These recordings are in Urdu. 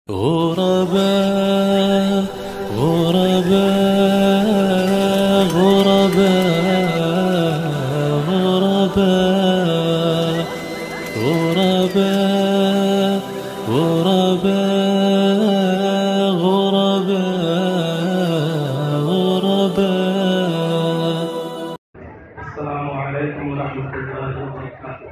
غرباء غرباء غرباء غرباء غرباء غرباء غرباء غرباء. السلام عليكم ورحمة الله وبركاته.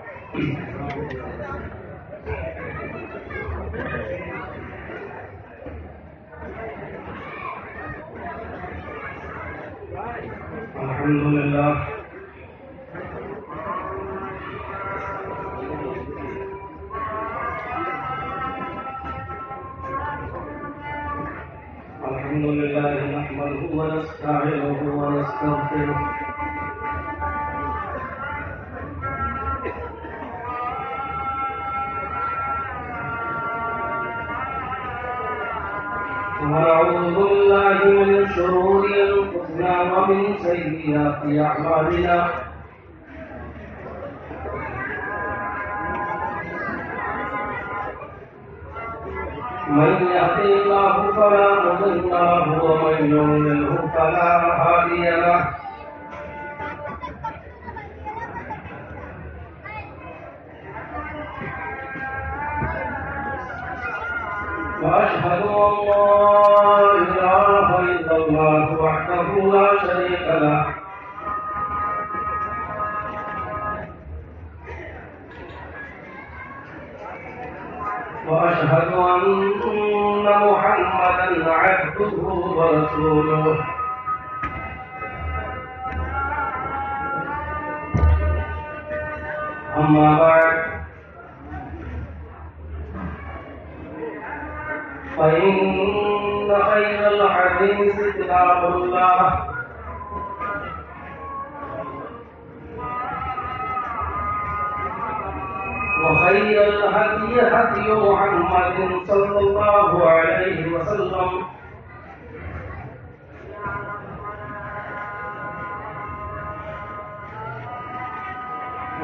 الحمد لله نحمده ونستعينه ونستغفره ونعوذ بالله من شرور أنفسنا ومن سيئات أعمالنا من يهده الله فلا مضل له ومن يضلل فلا هادي له وأشهد أن لا إله إلا الله وحده لا شريك له وأشهد أن محمدا عبده ورسوله أما بعد فإن خير الحديث كتاب الله وخير الهدي هدي محمد صلى الله عليه وسلم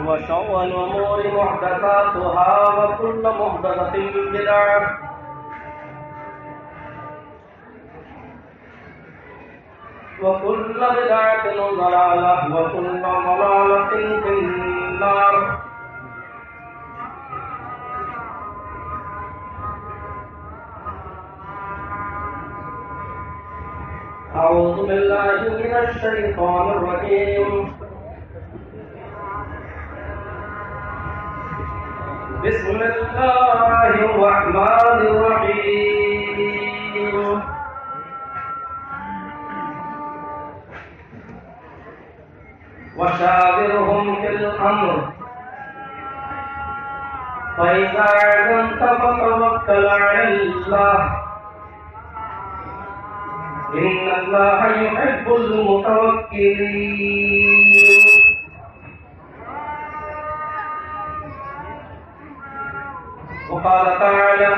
وشر الأمور محدثاتها وكل محدثة بدعة وكل بدعة ضلالة وكل ضلالة في النار. أعوذ بالله من الشيطان الرجيم. بسم الله الرحمن الرحيم. وشاورهم في الأمر فإذا عزمت فتوكل على الله إن الله يحب المتوكلين. وقال تعالى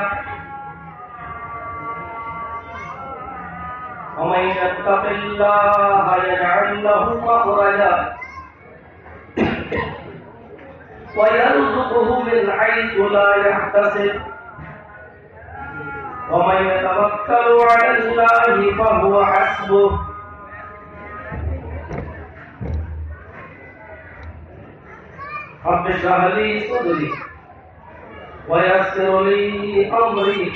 ومن يتق الله يجعل له مخرجا ويرزقه من حيث لا يحتسب ومن يتوكل على الله فهو حسبه رب اشرح لي صدري ويسر لي أمري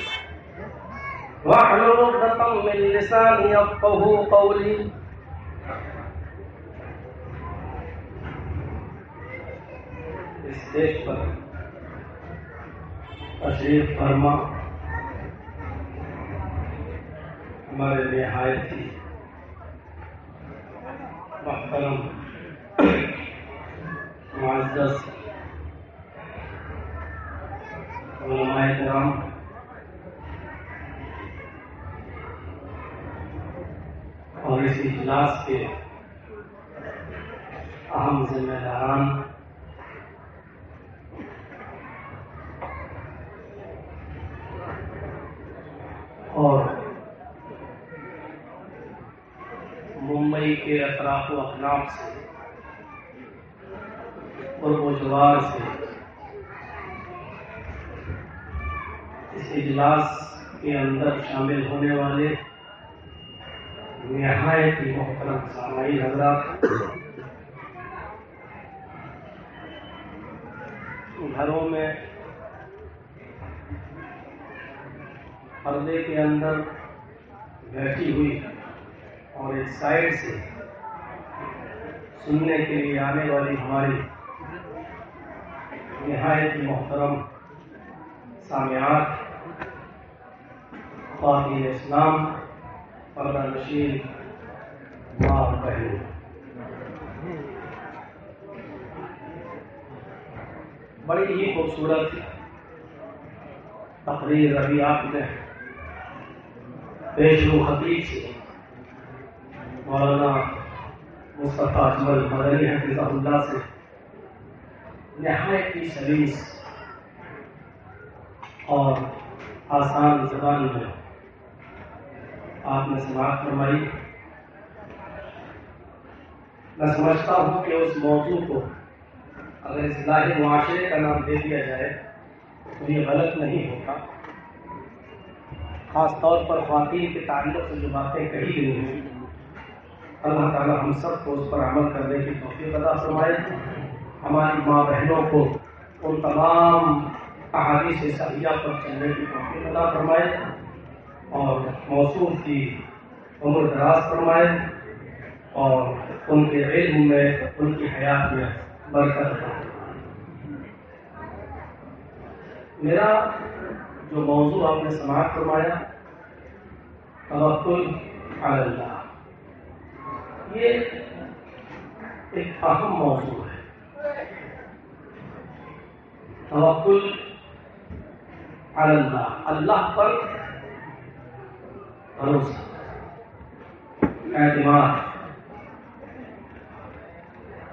واحلل عقدة من لساني يفقهوا قولي. اسٹیج پر تشریف فرما ہمارے نہایت ہی محترم معزز علماء کرام اور اس اجلاس کے اہم ذمہ داران اور ممبئی کے اطراف و اکناف سے قرب و جوار سے اس اجلاس کے اندر شامل ہونے والے نہایت ہی محترم سامعین حضرات، گھروں میں پردے کے اندر بیٹھی ہوئی اور ایک سائڈ سے سننے کے لیے آنے والی ہماری نہایت ہی محترم سامعات، خواتین اسلام، پردہ نشین ماں بہنوں، بڑی ہی خوبصورت تقریر ابھی آپ نے پیشرو خطیب سے مولانا مصطفیٰ اجمل مدنی حفظہ اللہ سے نہایت ہی سلیس اور آسان زبان میں آپ نے سماعت فرمائی۔ میں سمجھتا ہوں کہ اس موضوع کو اگر اصلاح معاشرے کا نام دے دیا جائے تو یہ غلط نہیں ہوگا، خاص طور پر خواتین کے تعلق سے جو باتیں کہی گئی ہیں، اللہ تعالیٰ ہم سب کو اس پر عمل کرنے کی توفیق عطا فرمائے، ہماری ماں بہنوں کو ان تمام احادیث صحیحہ پر چلنے کی توفیق عطا فرمائے اور موصوف کی عمر دراز فرمائے اور ان کے علم میں، ان کی حیات میں برکت عطا فرمائے۔ میرا جو موضوع آپ نے سماعت فرمایا، توکل علی اللہ، یہ ایک اہم موضوع ہے۔ توکل علی اللہ، اللہ پر بھروسہ، اعتماد۔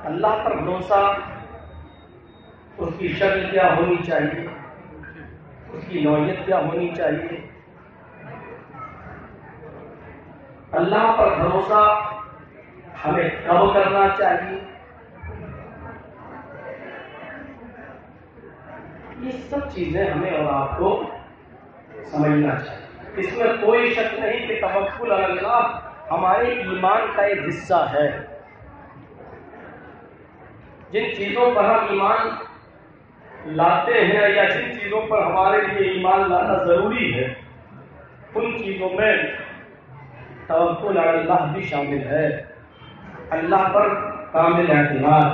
اللہ پر بھروسہ، اس کی شکل کیا ہونی چاہیے، اس کی نوعیت کیا ہونی چاہیے؟ اللہ پر بھروسہ ہمیں کب کرنا چاہیے؟ یہ سب چیزیں ہمیں اور آپ کو سمجھنا چاہیے۔ اس میں کوئی شک نہیں کہ توکل علی اللہ ہمارے ایمان کا ایک حصہ ہے۔ جن چیزوں پر ہم ایمان لاتے ہیں یا جن چیزوں پر ہمارے لیے ایمان لانا ضروری ہے، ان چیزوں میں توکل علی اللہ بھی شامل ہے، اللہ پر کامل اعتماد۔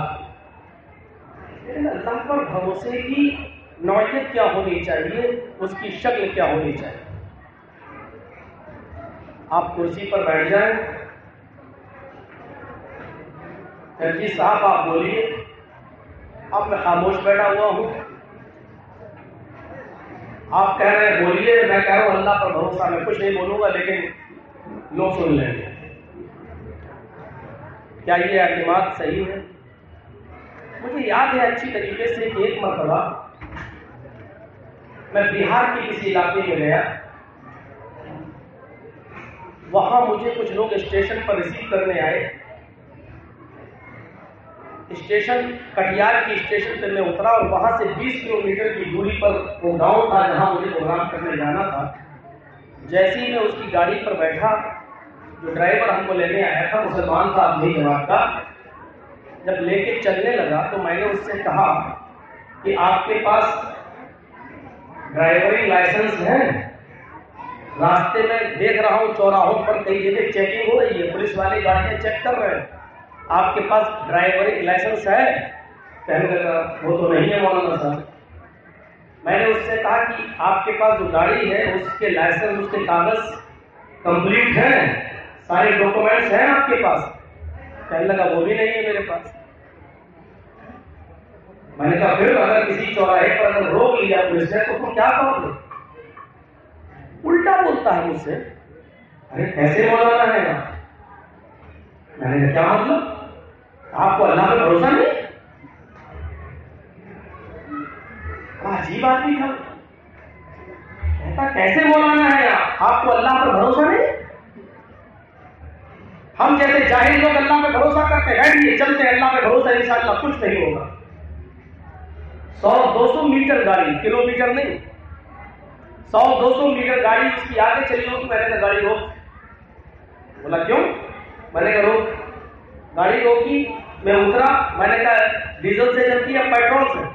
لیکن اللہ پر بھروسے کی نوعیت کیا ہونی چاہیے، اس کی شکل کیا ہونی چاہیے؟ آپ کرسی پر بیٹھ جائیں، جی صاحب آپ بولیے، اب میں خاموش بیٹھا ہوا ہوں، آپ کہہ رہے ہیں بولیے، میں کہہ رہا ہوں اللہ پر بھروسہ، میں کچھ نہیں بولوں گا لیکن لوگ سن لیں گے۔ کیا یہ اعتماد صحیح ہے؟ مجھے یاد ہے اچھی طریقے سے کہ ایک مرتبہ میں بہار کے کسی علاقے میں گیا، وہاں مجھے کچھ لوگ اسٹیشن پر ریسیو کرنے آئے۔ اسٹیشن کٹیہار کی اسٹیشن پہ میں اترا اور وہاں سے 20 کلومیٹر کی دوری پر وہ گاؤں تھا جہاں مجھے پروگرام کرنے جانا تھا۔ جیسے ہی میں اس کی گاڑی پر بیٹھا، جو ڈرائیور ہم کو لینے آیا تھا مسلمان تھا اپنی جماعت کا، جب لے کے چلنے لگا تو میں نے اس سے کہا کہ آپ کے پاس ڈرائیوری لائسنس ہے؟ راستے میں دیکھ رہا ہوں چوراہوں پر کئی جگہ چیکنگ ہو رہی ہے، پولیس والے گاڑیاں چیک کر رہے ہیں، آپ کے پاس ڈرائیوری لائسنس ہے؟ کہنے لگا وہ تو نہیں ہے مولانا صاحب۔ میں نے اس سے کہا کہ آپ کے پاس جو گاڑی ہے اس کے لائسنس، اس کے کاغذ کمپلیٹ ہیں، سارے ڈاکومنٹس ہیں آپ کے پاس؟ کہنے لگا وہ بھی نہیں ہے میرے پاس۔ میں نے کہا پھر اگر کسی چوراہے پر اگر روک لیا پولیس نے تو تم کیا کرو گے؟ الٹا بولتا ہے مجھ سے، ارے کیسے مولانا ہے آپ؟ میں نے کہا کیا مطلب؟ آپ کو اللہ پہ بھروسہ نہیں؟ عجیب آدمی تھا، کہتا کیسے مولانا ہے آپ کو اللہ پر بھروسہ نہیں؟ ہم جیسے جاہل لوگ اللہ پہ بھروسہ کرتے ہیں، چلتے ہیں اللہ پہ بھروسہ انشاءاللہ کچھ نہیں ہوگا۔ 100-200 میٹر گاڑی، کلو میٹر نہیں، 100-200 میٹر گاڑی اس کی آگے چلی ہوگی، میں نے کہا گاڑی روک. بولا کیوں؟ میں نے کہا روک. گاڑی روکی، میں اترا، میں نے کہا ڈیزل سے چلتی ہے پیٹرول سے؟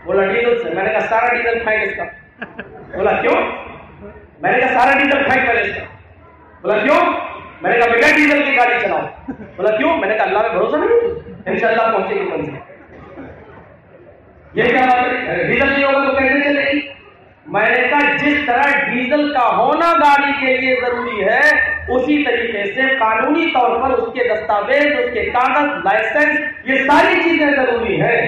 بولا ڈیزل سے. میں نے کہا سارا ڈیزل پھینک اس کا. بولا کیوں؟ میں نے کہا سارا ڈیزل پھینک پہلے اس کا. بولا کیوں؟ میں نے کہا بغیر ڈیزل کی گاڑی چلاؤ. بولا کیوں؟ میں نے کہا اللہ پہ بھروسہ نہیں، انشاءاللہ پہنچے گی منزل. یہ کیا بات ہے؟ ڈیزل نہیں ہوگا تو کیسے چلے گی؟ میں نے کہا جس طرح ڈیزل کا ہونا گاڑی کے لیے ضروری ہے، اسی طریقے سے قانونی طور پر اس کے دستاویز، اس کے کاغذ، لائسنس، یہ ساری چیزیں ضروری ہیں.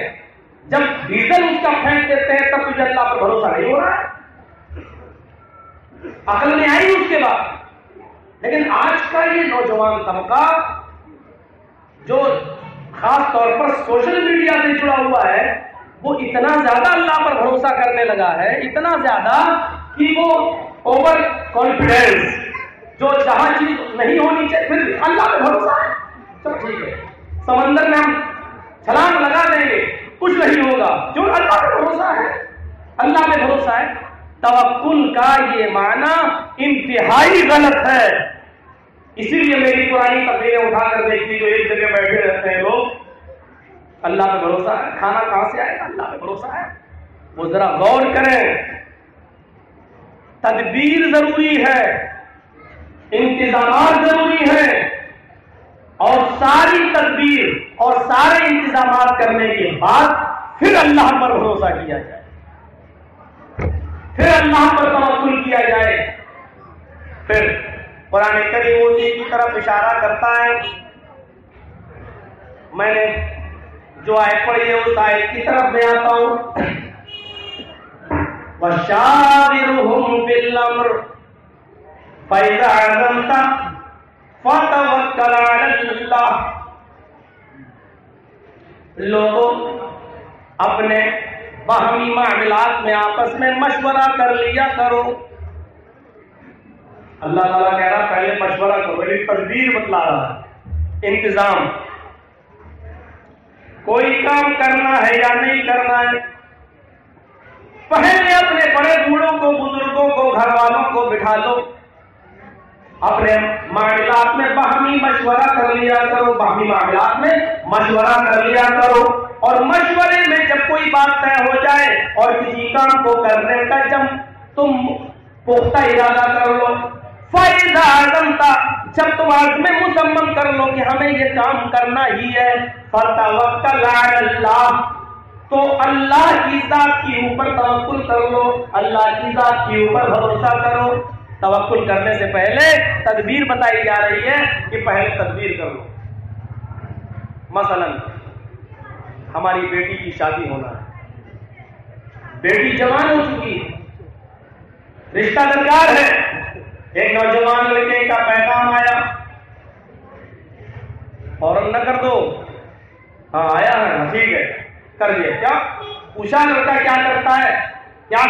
جب ڈیزل اس کا پھینک دیتے ہیں تب تجھے اللہ پر بھروسہ نہیں ہو رہا ہے. عقل میں آئی اس کے بعد. لیکن آج کا یہ نوجوان طبقہ جو خاص طور پر سوشل میڈیا سے جڑا ہوا ہے، وہ اتنا زیادہ اللہ پر بھروسہ کرنے لگا ہے، اتنا زیادہ کہ وہ اوور کانفیڈینس، جو جہاں چیز نہیں ہونی چاہیے پھر اللہ پہ بھروسہ ہے. چلو ٹھیک ہے، سمندر میں ہم چھلانگ لگا دیں گے، کچھ نہیں ہوگا، کیوں؟ اللہ پہ بھروسہ ہے. اللہ پہ بھروسہ ہے. توکل کا یہ معنی انتہائی غلط ہے. اسی لیے میری پرانی تقریریں اٹھا کر دیکھتی جو ایک جگہ بیٹھے رہتے ہیں لوگ، اللہ پہ بھروسہ ہے. کھانا کہاں سے آئے گا؟ اللہ پہ بھروسہ ہے. وہ ذرا غور کریں. تدبیر ضروری ہے، انتظامات ضروری ہیں، اور ساری تدبیر اور سارے انتظامات کرنے کے بعد پھر اللہ پر بھروسہ کیا جائے، پھر اللہ پر توکل کیا جائے. پھر قرآن کریم اسی کی طرف اشارہ کرتا ہے. میں نے جو آیت پڑھی ہے اس آیت کی طرف میں آتا ہوں. وَشَاوِرْهُمْ فِي الْأَمْرِ فَإِذَا عَزَمْتَ فَتَوَكَّلْ عَلَى اللَّهِ. لوگوں اپنے باہمی معاملات میں آپس میں مشورہ کر لیا کرو. اللہ تعالیٰ کہہ رہا پہلے مشورہ کرو، یعنی تدبیر بتلا رہا ہے، انتظام. کوئی کام کرنا ہے یا نہیں کرنا ہے، پہلے اپنے بڑے بوڑھوں کو، بزرگوں کو، گھر والوں کو بٹھا لو، اپنے معاملات میں باہمی مشورہ کر لیا کرو، باہمی معاملات میں مشورہ کر لیا کرو. اور مشورے میں جب کوئی بات طے ہو جائے اور کسی کام کو کرنے کا جب تم پختہ ارادہ کر لو، فَإِذَا عَزَمْتَ جب تم عزم مصمم کر لو کہ ہمیں یہ کام کرنا ہی ہے، فَتَوَكَّلْ عَلَى اللَّهِ تو اللہ کی ذات کے اوپر توکل کر لو، اللہ کی ذات کے اوپر بھروسہ کرو. توکل کرنے سے پہلے تدبیر بتائی جا رہی ہے کہ پہلے تدبیر کر لو. مثلا ہماری بیٹی کی شادی ہونا ہے، بیٹی جوان ہو چکی ہے، رشتہ درکار ہے. ایک نوجوان لڑکے کا پیغام آیا، فوراً نہ کر دو. ہاں آیا ہے، ٹھیک ہے کر دیا. کیا پوچھا لڑکا کیا کرتا ہے، کیا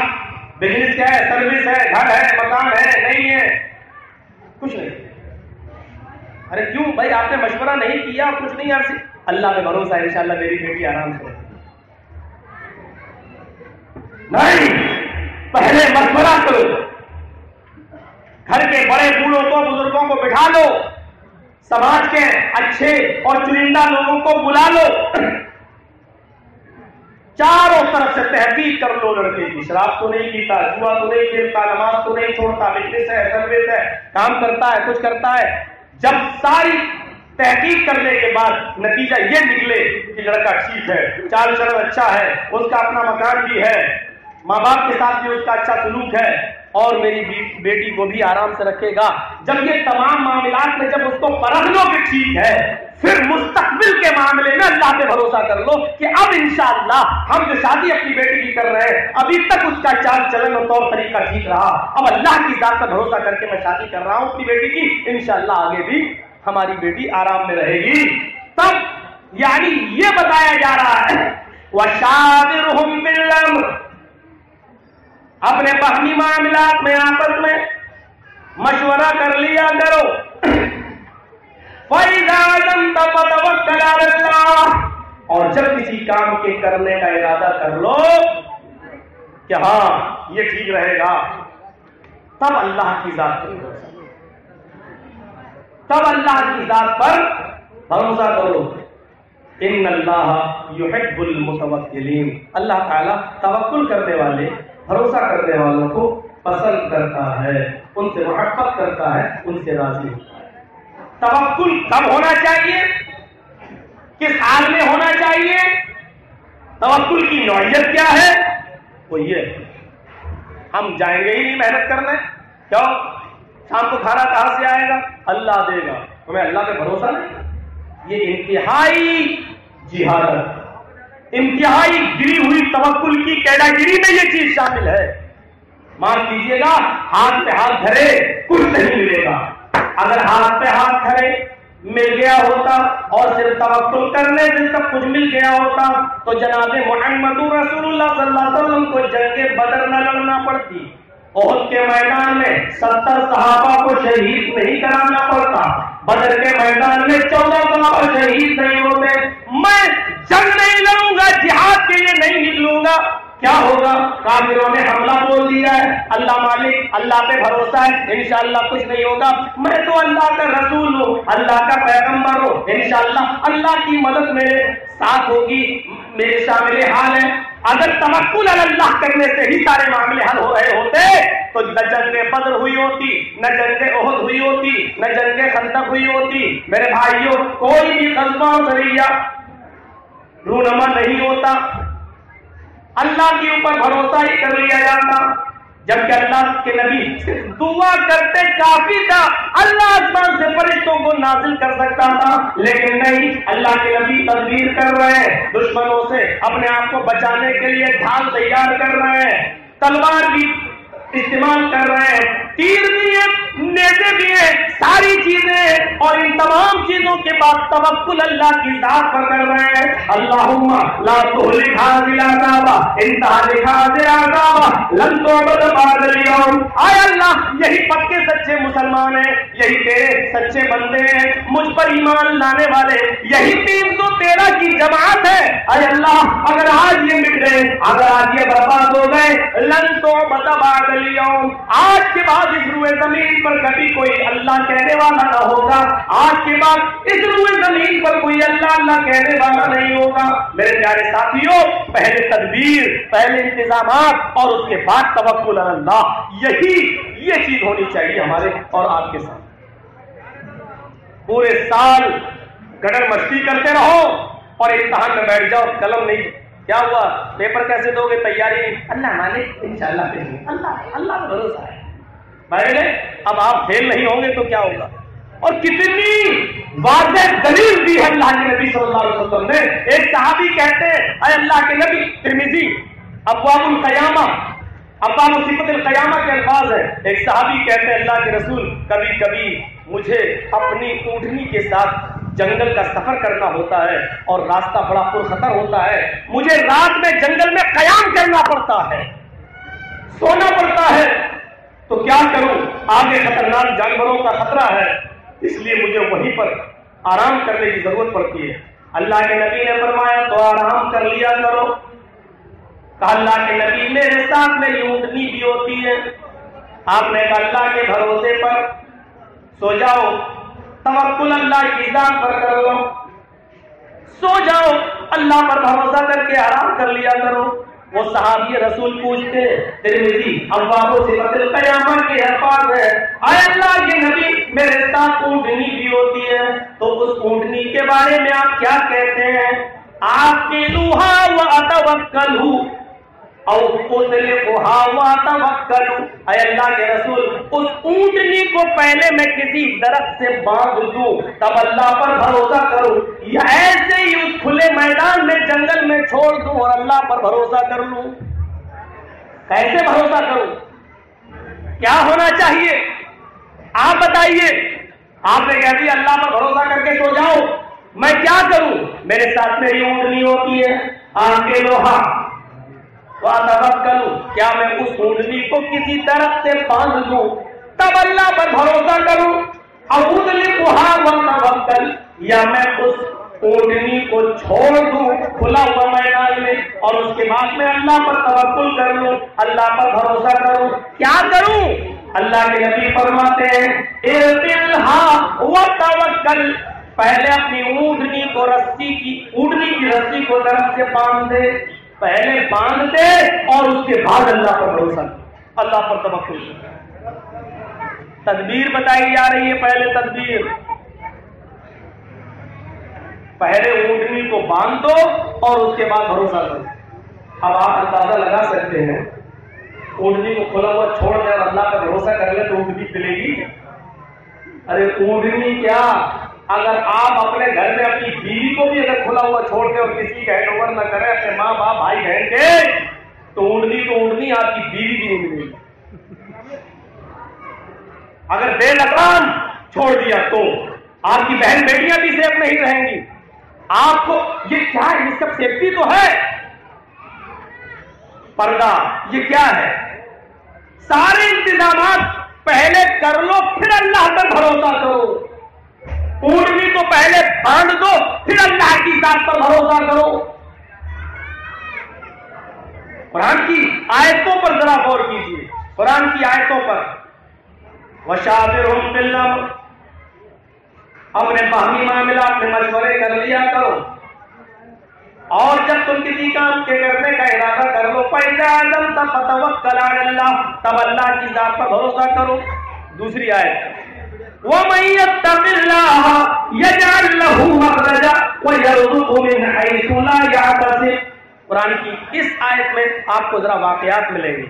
بزنس کیا ہے، سروس ہے، گھر ہے، مکان ہے، نہیں ہے؟ کچھ نہیں. ارے کیوں بھائی آپ نے مشورہ نہیں کیا؟ کچھ نہیں. آپ سے اللہ پہ بھروسہ ہے انشاءاللہ میری بیٹی آرام سے. نہیں، پہلے مشورہ کرو، گھر کے بڑے بوڑھوں کو، بزرگوں کو بٹھا لو، سماج کے اچھے اور چنندہ لوگوں کو بلا لو، چاروں طرف سے تحقیق کر لو لڑکے کی. شراب تو نہیں پیتا، جوا تو نہیں کھیلتا، نماز تو نہیں چھوڑتا، بزنس ہے، سروس ہے، کام کرتا ہے، کچھ کرتا ہے. جب ساری تحقیق کرنے کے بعد نتیجہ یہ نکلے کہ لڑکا ٹھیک ہے، چال چلن اچھا ہے، اس کا اپنا مکان بھی ہے، ماں باپ کے ساتھ بھی اس کا اچھا سلوک ہے، اور میری بیٹی کو بھی آرام سے رکھے گا. جب یہ تمام معاملات میں جب اس کو پرکھ لو کہ ٹھیک ہے، پھر مستقبل کے معاملے میں اللہ پہ بھروسہ کر لو کہ اب انشاءاللہ ہم جو شادی اپنی بیٹی کی کر رہے ہیں، ابھی تک اس کا چال چلن اور طور طریقہ ٹھیک رہا، اب اللہ کی ذات پر بھروسہ کر کے میں شادی کر رہا ہوں اپنی بیٹی کی، انشاءاللہ آگے بھی ہماری بیٹی آرام میں رہے گی. تب یعنی یہ بتایا جا رہا ہے وَشَاوِرْهُمْ فِي الْأَمْرِ اپنے باہمی معاملات میں آپس میں مشورہ کر لیا کرو. فَإِذَا عَزَمْتَ فَتَوَكَّلْ عَلَى اللَّهِ اور جب کسی کام کے کرنے کا ارادہ کر لو کہ ہاں یہ ٹھیک رہے گا، تب اللہ کی ذات پر بھروسہ، تب اللہ کی ذات پر بھروسہ کرو۔ ان اللہ یحب المتوکلین، اللہ تعالیٰ توکل کرنے والے، بھروسہ کرنے والوں کو پسند کرتا ہے، ان سے محبت کرتا ہے، ان سے راضی ہوتا ہے۔ توکل کب ہونا چاہیے، کس حال میں ہونا چاہیے، توکل کی نوعیت کیا ہے؟ وہ یہ ہم جائیں گے ہی نہیں محنت کرنے، کیوں؟ شام کو کھانا کہاں سے آئے گا؟ اللہ دے گا، ہمیں اللہ پہ بھروسہ نہیں۔ یہ انتہائی جہالت، انتہائی گری ہوئی توکل کی کیٹیگری میں یہ چیز شامل ہے۔ مان لیجیے گا ہاتھ پہ ہاتھ دھرے کچھ نہیں ملے گا، اگر ہاتھ پہ ہاتھ دھرے مل گیا ہوتا اور صرف توکل کرنے سے سب کچھ مل گیا ہوتا تو جناب محمد رسول اللہ صلی اللہ علیہ وسلم کو جنگ بدر نہ لڑنا پڑتی، احد کے میدان میں 70 صحابہ کو شہید نہیں کرانا پڑتا، بدر کے میدان میں 14 صحابہ شہید نہیں ہوتے۔ میں جنگ نہیں لڑوں گا، جہاد کے لیے نہیں نکلوں گا، کیا ہوگا؟ کافروں نے حملہ بول دیا ہے، اللہ مالک، اللہ پہ بھروسہ ہے، انشاءاللہ کچھ نہیں ہوگا، میں تو اللہ کا رسول ہوں، اللہ کا پیغمبر ہوں، انشاءاللہ اللہ کی مدد میرے ساتھ ہوگی، میرے شامل حال ہے۔ اگر توکل علی اللہ کرنے سے ہی سارے معاملے حل ہو رہے ہوتے تو نہ جنگ بدر ہوئی ہوتی، نہ جنگ احد ہوئی ہوتی، نہ جنگ خندق ہوئی ہوتی۔ میرے بھائیوں، کوئی بھی غزوہ سریہ رونما نہیں ہوتا، اللہ کے اوپر بھروسہ ہی کر لیا جاتا، جبکہ اللہ کے نبی صرف دعا کرتے کافی تھا، اللہ آسمان سے فرشتوں کو نازل کر سکتا تھا، لیکن نہیں، اللہ کے نبی تدبیر کر رہے ہیں، دشمنوں سے اپنے آپ کو بچانے کے لیے ڈھال تیار کر رہے ہیں، تلوار بھی استعمال کر رہے ہیں، تیر بھی ہے، نیزے بھی ہیں، ساری چیزیں، اور ان تمام چیزوں کے بعد توکل اللہ کی ذات پر کر رہے ہیں۔ اللہم لا تہلک ھذہ العذاب ان تہلک ھذہ العذاب لن تعبد بعد اليوم۔ اے اللہ، یہی پکے سچے مسلمان ہیں، یہی تیرے سچے بندے ہیں، مجھ پر ایمان لانے والے، یہی 313 کی جماعت ہے۔ اے اللہ، اگر آج یہ مٹ گئے، اگر آج یہ برباد ہو گئے، لن تعبد بعد اليوم، آج کے بعد اس روئے زمین پر کبھی کوئی اللہ کہنے والا نہ ہوگا، آج کے بعد اس روئے زمین پر کوئی اللہ اللہ کہنے والا نہیں ہوگا۔ میرے پیارے ساتھیوں، پہلے تدبیر، پہلے انتظامات اور اس کے بعد توکل علی اللہ، یہ چیز ہونی چاہیے ہمارے اور آپ کے ساتھ۔ پورے سال گڑر مستی کرتے رہو اور امتحان میں بیٹھ جاؤ، قلم نہیں، کیا ہوا؟ پیپر کیسے دو گے؟ تیاری نہیں، اللہ مالک، انشاءاللہ پھر اللہ کا بھروسہ ہے۔ بھائی، اب آپ فیل نہیں ہوں گے تو کیا ہوگا؟ اور کتنی واضح دلیل دی ہے اللہ کے نبی صلی اللہ علیہ وسلم نے۔ ایک صحابی کہتے ہیں، اے اللہ کے نبی، ترمذی ابواب القیامہ، ابواب صفت القیامہ کے الفاظ ہیں، ایک صحابی کہتے ہیں، اللہ کے رسول، کبھی کبھی مجھے اپنی اونٹنی کے ساتھ جنگل کا سفر کرنا ہوتا ہے اور راستہ بڑا پرخطر ہوتا ہے، مجھے رات میں جنگل میں قیام کرنا پڑتا ہے، سونا پڑتا ہے، تو کیا کروں؟ آگے خطرناک جانوروں کا خطرہ ہے، اس لیے مجھے وہیں پر آرام کرنے کی ضرورت پڑتی ہے۔ اللہ کے نبی نے فرمایا تو آرام کر لیا کرو۔ کہا اللہ کے نبی، میرے ساتھ میری اونٹنی بھی ہوتی ہے۔ آپ نے کہا اللہ کے بھروسے پر سو جاؤ، توکل اللہ کی ذات پر کر لو، سو جاؤ، اللہ پر بھروسہ کر کے آرام کر لیا کرو۔ وہ صحابی رسول پوچھتے، ترمذی ابواب صفت القیامہ کے الفاظ ہے، اے اللہ کے نبی، میرے ساتھ اونٹنی بھی ہوتی ہے، تو اس اونٹنی کے بارے میں آپ کیا کہتے ہیں؟ آقلوها واتوکلوا او اطلقها واتوکلوا، اے اللہ کے رسول، اس اونٹنی کو پہلے میں کسی درخت سے باندھ دوں تب اللہ پر بھروسہ کروں، یا ایسے ہی اس کھلے میدان میں جنگل میں چھوڑ دوں اور اللہ پر بھروسہ کر لوں؟ کیسے بھروسہ کروں؟ کیا ہونا چاہیے؟ آپ بتائیے۔ آپ نے کہہ دیا اللہ پر بھروسہ کر کے سو جاؤ، میں کیا کروں؟ میرے ساتھ میری اونٹنی ہوتی ہے، آنکھیں لوہا، کیا میں اس اونٹنی کو کسی درخت سے باندھ دوں تب اللہ پر بھروسہ کروں؟ یا میں اس اونٹنی کو چھوڑ دوں کھلا ہوا میدان میں اور اس کے بعد میں اللہ پر توکل کر لوں، اللہ پر بھروسہ کروں؟ کیا کروں؟ اللہ کے نبی فرماتے ہیں اربلھا وتوکل، پہلے اپنی اونٹنی کی رسی کو طرف سے باندھ دے، پہلے باندھ دے اور اس کے بعد اللہ پر بھروسہ کر، اللہ پر توکل کر۔ تدبیر بتائی جا رہی ہے، پہلے تدبیر، پہلے اونٹنی کو باندھ دو اور اس کے بعد بھروسہ کرو۔ اب آپ اندازہ لگا سکتے ہیں، اونٹنی کو کھلا ہوا چھوڑ دے اور اللہ پر بھروسہ کر لے تو اونٹنی پلے گی؟ ارے اونٹنی کیا، اگر آپ اپنے گھر میں اپنی بیوی کو بھی اگر کھلا ہوا چھوڑ دے اور کسی کا ہینڈ اوور نہ کرے اپنے ماں باپ بھائی بہن کے، تو اونٹنی آپ کی بیوی بھی نہیں ملے گی۔ اگر بے لگام چھوڑ دیا تو آپ کی بہن بیٹیاں بھی سیف نہیں رہیں گی۔ آپ کو یہ کیا ہے، یہ سب سیفٹی تو ہے، پردہ یہ کیا ہے، سارے انتظامات پہلے کر لو پھر اللہ پر بھروسہ کرو۔ اونٹنی کو پہلے باندھ دو پھر اللہ کی ذات پر بھروسہ کرو۔ قرآن کی آیتوں پر ذرا غور کیجیے، قرآن کی آیتوں پر، وَشَاوِرْهُمْ فِي الْأَمْرِ، اپنے باہمی معاملات میں مشورے کر لیا کرو، اور جب تم کسی کام کے کرنے کا ارادہ کر لو فَإِذَا عَزَمْتَ فَتَوَكَّلْ عَلَى اللَّهِ، تب اللہ کی ذات پر بھروسہ کرو۔ دوسری آیت وَمَن يَتَّقِ اللَّهَ يَجْعَل لَّهُ مَخْرَجًا وَيَرْزُقْهُ مِنْ حَيْثُ لَا يَحْتَسِبُ۔ قرآن کی اس آیت میں آپ کو ذرا واقعات ملیں گے،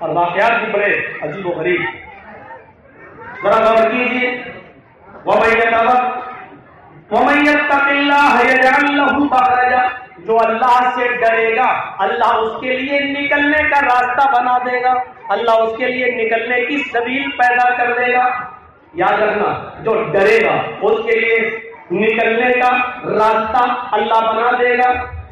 اور واقعات بھی بڑے عجیب و غریب، ذرا غور کیجیے۔ وَمَن يَتَّقِ اللَّهَ يَجْعَل لَّهُ مَخْرَجًا، جو اللہ سے ڈرے گا اللہ اس کے لیے نکلنے کا راستہ بنا دے گا، اللہ اس کے لیے نکلنے کی سبیل پیدا کر دے گا۔ یاد رکھنا، جو ڈرے گا اس کے لیے نکلنے کا راستہ اللہ بنا دے گا،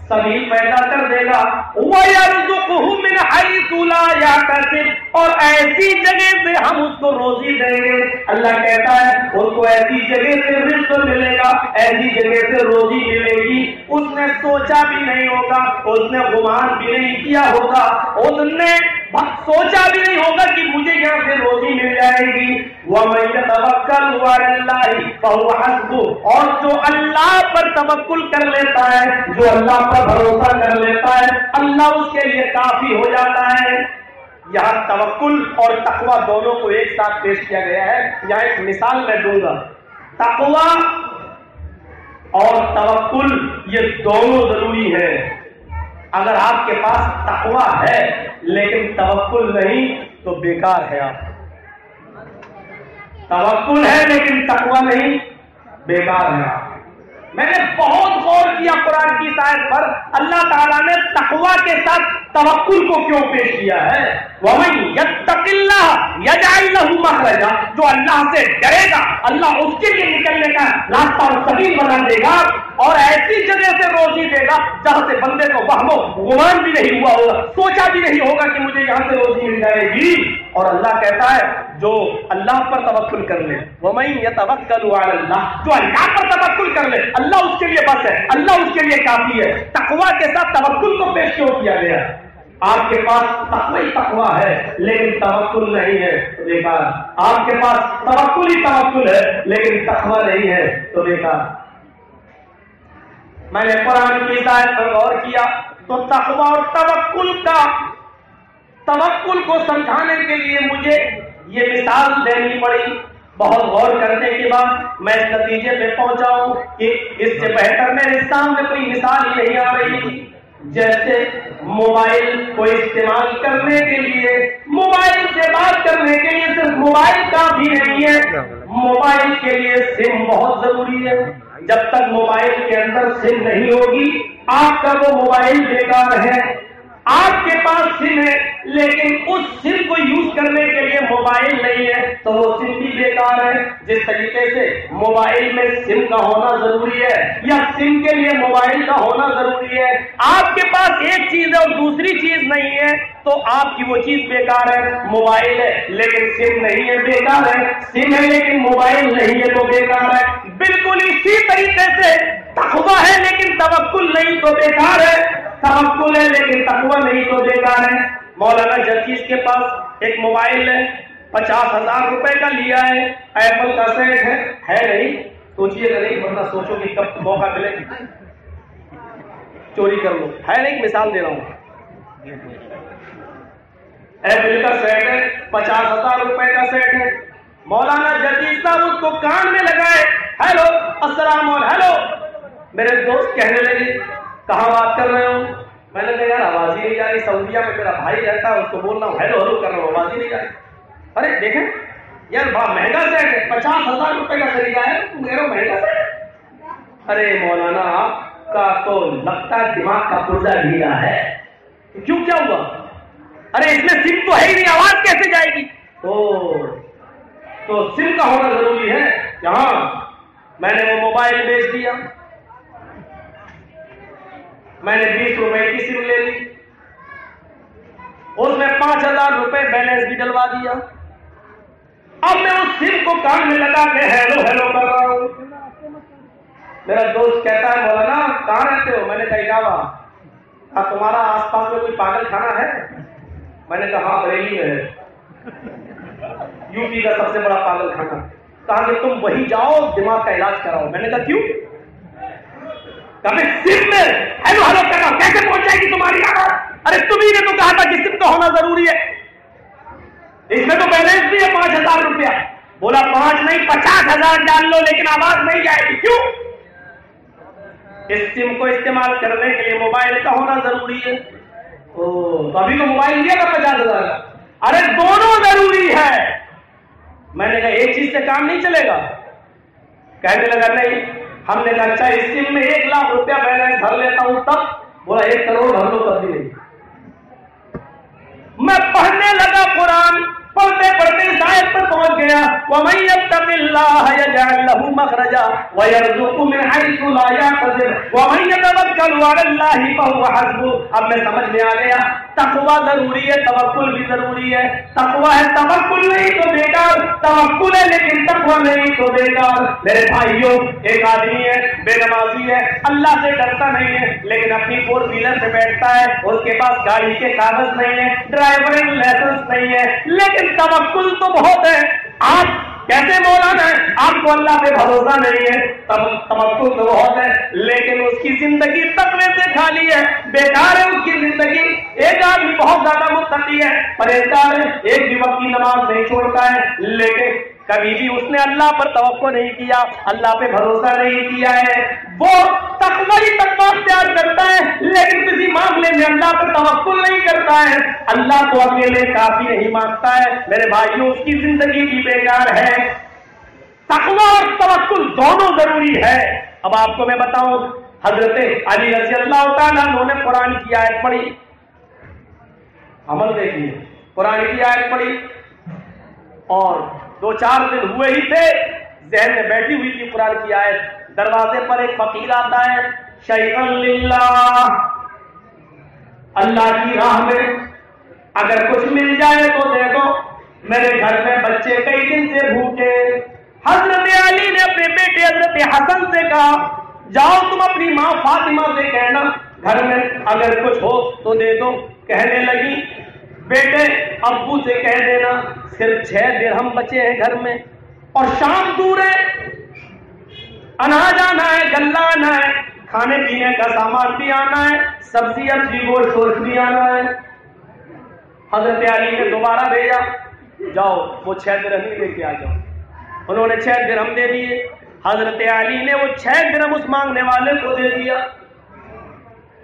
سبیل پیدا کر دے گا۔ وَيَرْزُقْهُ مِنْ حَيْثُ لَا يَحْتَسِبُ، اور ایسی جگہ سے ہم اس کو روزی دیں گے۔ اللہ کہتا ہے اس کو ایسی جگہ سے رزق ملے گا، ایسی جگہ سے روزی ملے گی، اس نے سوچا بھی نہیں ہوگا، اس نے گمان بھی نہیں کیا ہوگا، اس نے سوچا بھی نہیں ہوگا کہ مجھے یہاں سے روزی مل جائے گی۔ وَمَن يَتَوَكَّلْ عَلَى اللَّهِ فَهُوَ حَسْبُهُ، اور جو اللہ پر توکل کر لیتا ہے، جو اللہ پر بھروسہ کر لیتا ہے، اللہ اس کے لیے کافی ہو جاتا ہے۔ یہاں توکل اور تقوی دونوں کو ایک ساتھ پیش کیا گیا ہے۔ یہاں ایک مثال میں دوں گا، تقوی اور توکل یہ دونوں ضروری ہے۔ اگر آپ کے پاس تقوی ہے لیکن توکل نہیں تو بیکار ہے۔ آپ توکل ہے لیکن تقوی نہیں، بیکار ہے۔ میں نے بہت غور کیا قرآن کی آیت پر، اللہ تعالیٰ نے تقوی کے ساتھ توکل کو کیوں پیش کیا ہے؟ وَمَن يَتَّقِ اللَّهَ يَجْعَل لَّهُ مَخْرَجًا، جو اللہ سے ڈرے گا اللہ اس کے لیے نکلنے کا راستہ اور سبیل بنا دے گا، اور ایسی جگہ سے روزی دے گا جہاں سے بندے کو وہم و گمان بھی نہیں ہوا ہوگا، سوچا بھی نہیں ہوگا کہ مجھے یہاں سے روزی مل جائے گی۔ اور اللہ کہتا ہے جو اللہ پر توکل کر لے، وَمَن يَتَوَكَّلْ عَلَى اللَّهِ، جو اللہ پر توکل کر لے اللہ اس کے لیے بس ہے، اللہ اس کے لیے کافی ہے۔ تقوی کے ساتھ توکل کو پیش کیوں کیا گیا؟ آپ کے پاس تقوی ہے لیکن توکل نہیں ہے تو بیکار۔ آپ کے پاس توکل ہی توکل ہے لیکن تقوی نہیں ہے تو بیکار۔ میں نے قرآن کی آیت پر غور کیا تو تقوی اور توکل کو سمجھانے کے لیے مجھے یہ مثال دینی پڑی۔ بہت غور کرنے کے بعد میں اس نتیجے پہ پہنچا ہوں کہ اس سے بہتر میرے سامنے کوئی مثال ہی نہیں آ رہی تھی۔ جیسے موبائل کو استعمال کرنے کے لیے، موبائل سے بات کرنے کے لیے صرف موبائل کافی نہیں ہے، موبائل کے لیے سم بہت ضروری ہے۔ جب تک موبائل کے اندر سم نہیں ہوگی آپ کا وہ موبائل بیکار ہے۔ آپ کے پاس سم ہے لیکن اس سم کو یوز کرنے کے لیے موبائل نہیں ہے تو وہ سم بھی بیکار ہے۔ جس طریقے سے موبائل میں سم کا ہونا ضروری ہے یا سم کے لیے موبائل کا ہونا ضروری ہے، آپ کے پاس ایک چیز ہے اور دوسری چیز نہیں ہے تو آپ کی وہ چیز بیکار ہے۔ موبائل ہے لیکن سم نہیں ہے، بیکار ہے۔ سم ہے لیکن موبائل نہیں ہے تو بیکار ہے۔ بالکل اسی طریقے سے تقوی ہے لیکن توکل نہیں تو بیکار ہے، توکل ہے لیکن تقوی نہیں تو بیکار ہے۔ مولانا جرجیز کے پاس ایک موبائل ہے 50,000 روپے کا لیا ہے, ایپل کا سیٹ ہے نہیں, سوچیے گا نہیں ورنہ سوچو کہ کب موقع ملے چوری کر لو, ہے نہیں, مثال دے رہا ہوں. ایپل کا سیٹ ہے 50,000 روپے کا سیٹ ہے. مولانا جرجیز صاحب اس کو کان میں لگائے, ہیلو السلام علیکم, ہیلو. میرے دوست کہنے لگے کہاں بات کر رہے ہو؟ میں نے کہا یار آواز ہی نہیں جا رہی, سعودیہ میں میرا بھائی رہتا ہے اس کو بول رہا ہوں ہیلو ہیلو کر رہا ہوں, آواز ہی نہیں جا رہی. ارے دیکھیں یار بڑا مہنگا سیٹ ہے, 50,000 روپے کا خریدا ہے, تم کہہ رہے ہو مہنگا سیٹ. ارے مولانا آپ کا تو لگتا ہے دماغ کا پرزہ ڈھیلا ہے. کیوں, کیا ہوا؟ ارے اس میں سم تو ہے ہی نہیں, آواز کیسے جائے گی؟ تو سم کا ہونا ضروری ہے. یہاں میں نے وہ موبائل بیچ دیا, میں نے 20 روپے کی سم لے لی, اس میں 5,000 روپے بیلنس بھی ڈلوا دیا. اب میں اس سم کو کان میں لگا کے ہیلو ہیلو کر رہا ہوں. میرا دوست کہتا ہے مولانا کہاں رہتے ہو؟ میں نے کہا اجاوا. تمہارا آس پاس میں کوئی پاگل خانہ ہے؟ میں نے کہا ہاں بریلی میں ہے, یو پی کا سب سے بڑا پاگل خانہ. کہا کہ تم وہی جاؤ دماغ کا علاج کراؤ. میں نے کہا کیوں؟ کہا میں سم میں ہیلو ہیلو کر رہا ہوں, کیسے پہنچ جائے گی تمہاری آواز؟ ارے تمہیں نے تو کہا تھا کہ سم کا ہونا ضروری ہے, اس میں تو بیلنس بھی ہے 5,000 روپیہ. بولا 5 نہیں 50,000 ڈال لو لیکن آواز نہیں جائے گی. کیوں؟ اس سم کو استعمال کرنے کے لیے موبائل کا ہونا ضروری ہے. تو ابھی تو موبائل لیا تھا 50,000 کا. ارے دونوں ضروری ہے. میں نے کہا ایک چیز سے کام نہیں چلے گا. کہنے لگا نہیں. ہم نے کہا اچھا اس سم میں 1 لاکھ روپیہ بیلنس بھر لیتا ہوں تب. بولا 1 کروڑ بھر لو تب بھی نہیں. میں پڑھنے لگا قرآن, پڑھتے پڑھتے اس آیت پر پہنچ گیا وَمَن يَتَّقِ اللَّهَ يَجْعَل لَّهُ مَخْرَجًا وَيَرْزُقْهُ مِنْ حَيْثُ لَا يَحْتَسِبُ وَمَن يَتَوَكَّلْ عَلَى اللَّهِ فَهُوَ حَسْبُهُ. اب میں سمجھ میں آ گیا تقویٰ ضروری ہے, توکل بھی ضروری ہے. تقویٰ ہے توکل نہیں تو بیکار, توکل ہے لیکن تقویٰ نہیں تو بیکار. میرے بھائیوں ایک آدمی ہے بے نمازی ہے, اللہ سے ڈرتا نہیں ہے, لیکن اپنی 4 ویلر پہ بیٹھتا ہے, اس کے پاس گاڑی کے کاغذ نہیں ہے, ڈرائیورنگ لائسنس نہیں ہے, لیکن توکل تو بہت ہے. آپ کیسے مولانا ہے, آپ کو اللہ پہ بھروسہ نہیں ہے, توکل تو بہت ہے لیکن اس کی زندگی تقوی سے خالی ہے, بیکار ہے اس کی زندگی. ایک آدمی بہت زیادہ متقی ہے, پرہیزگار ہے, ایک بھی وقت کی نماز نہیں چھوڑتا ہے, لیکن کبھی بھی اس نے اللہ پر توقع نہیں کیا, اللہ پہ بھروسہ نہیں کیا ہے. وہ تقوی اختیار کرتا ہے لیکن کسی معاملے میں اللہ پر توکل نہیں کرتا ہے, اللہ کو اکیلے کافی نہیں مانتا ہے. میرے بھائیوں اس کی زندگی بھی بیکار ہے. تقوی اور توکل دونوں ضروری ہے. اب آپ کو میں بتاؤں, حضرت علی رضی اللہ تعالیٰ عنہ نے قرآن کی آیت پڑھی, عمل دیکھیے, قرآن کی آیت پڑھی اور 2-4 دن ہوئے ہی تھے, ذہن میں بیٹھی ہوئی تھی قرآن کی آیت. دروازے پر ایک فقیر آتا ہے, شیئا للہ, اللہ کی راہ میں اگر کچھ مل جائے تو دے دو, میرے گھر میں بچے کئی دن سے بھوکے. حضرت علی نے اپنے بیٹے حضرت حسن سے کہا جاؤ تم اپنی ماں فاطمہ سے کہنا گھر میں اگر کچھ ہو تو دے دو. کہنے لگی بیٹے ابو سے کہہ دینا صرف 6 درہم بچے ہیں گھر میں اور شام دور ہے, اناج آنا ہے, غلہ آنا ہے, کھانے پینے کا سامان بھی آنا ہے, سبزی ابزی گوشت ووشت بھی آنا ہے. حضرت علی نے دوبارہ بھیجا جاؤ وہ 6 درہم لے کے آ جاؤ. انہوں نے 6 درہم دے دیے. حضرت علی نے وہ 6 درہم اس مانگنے والے کو دے دیا.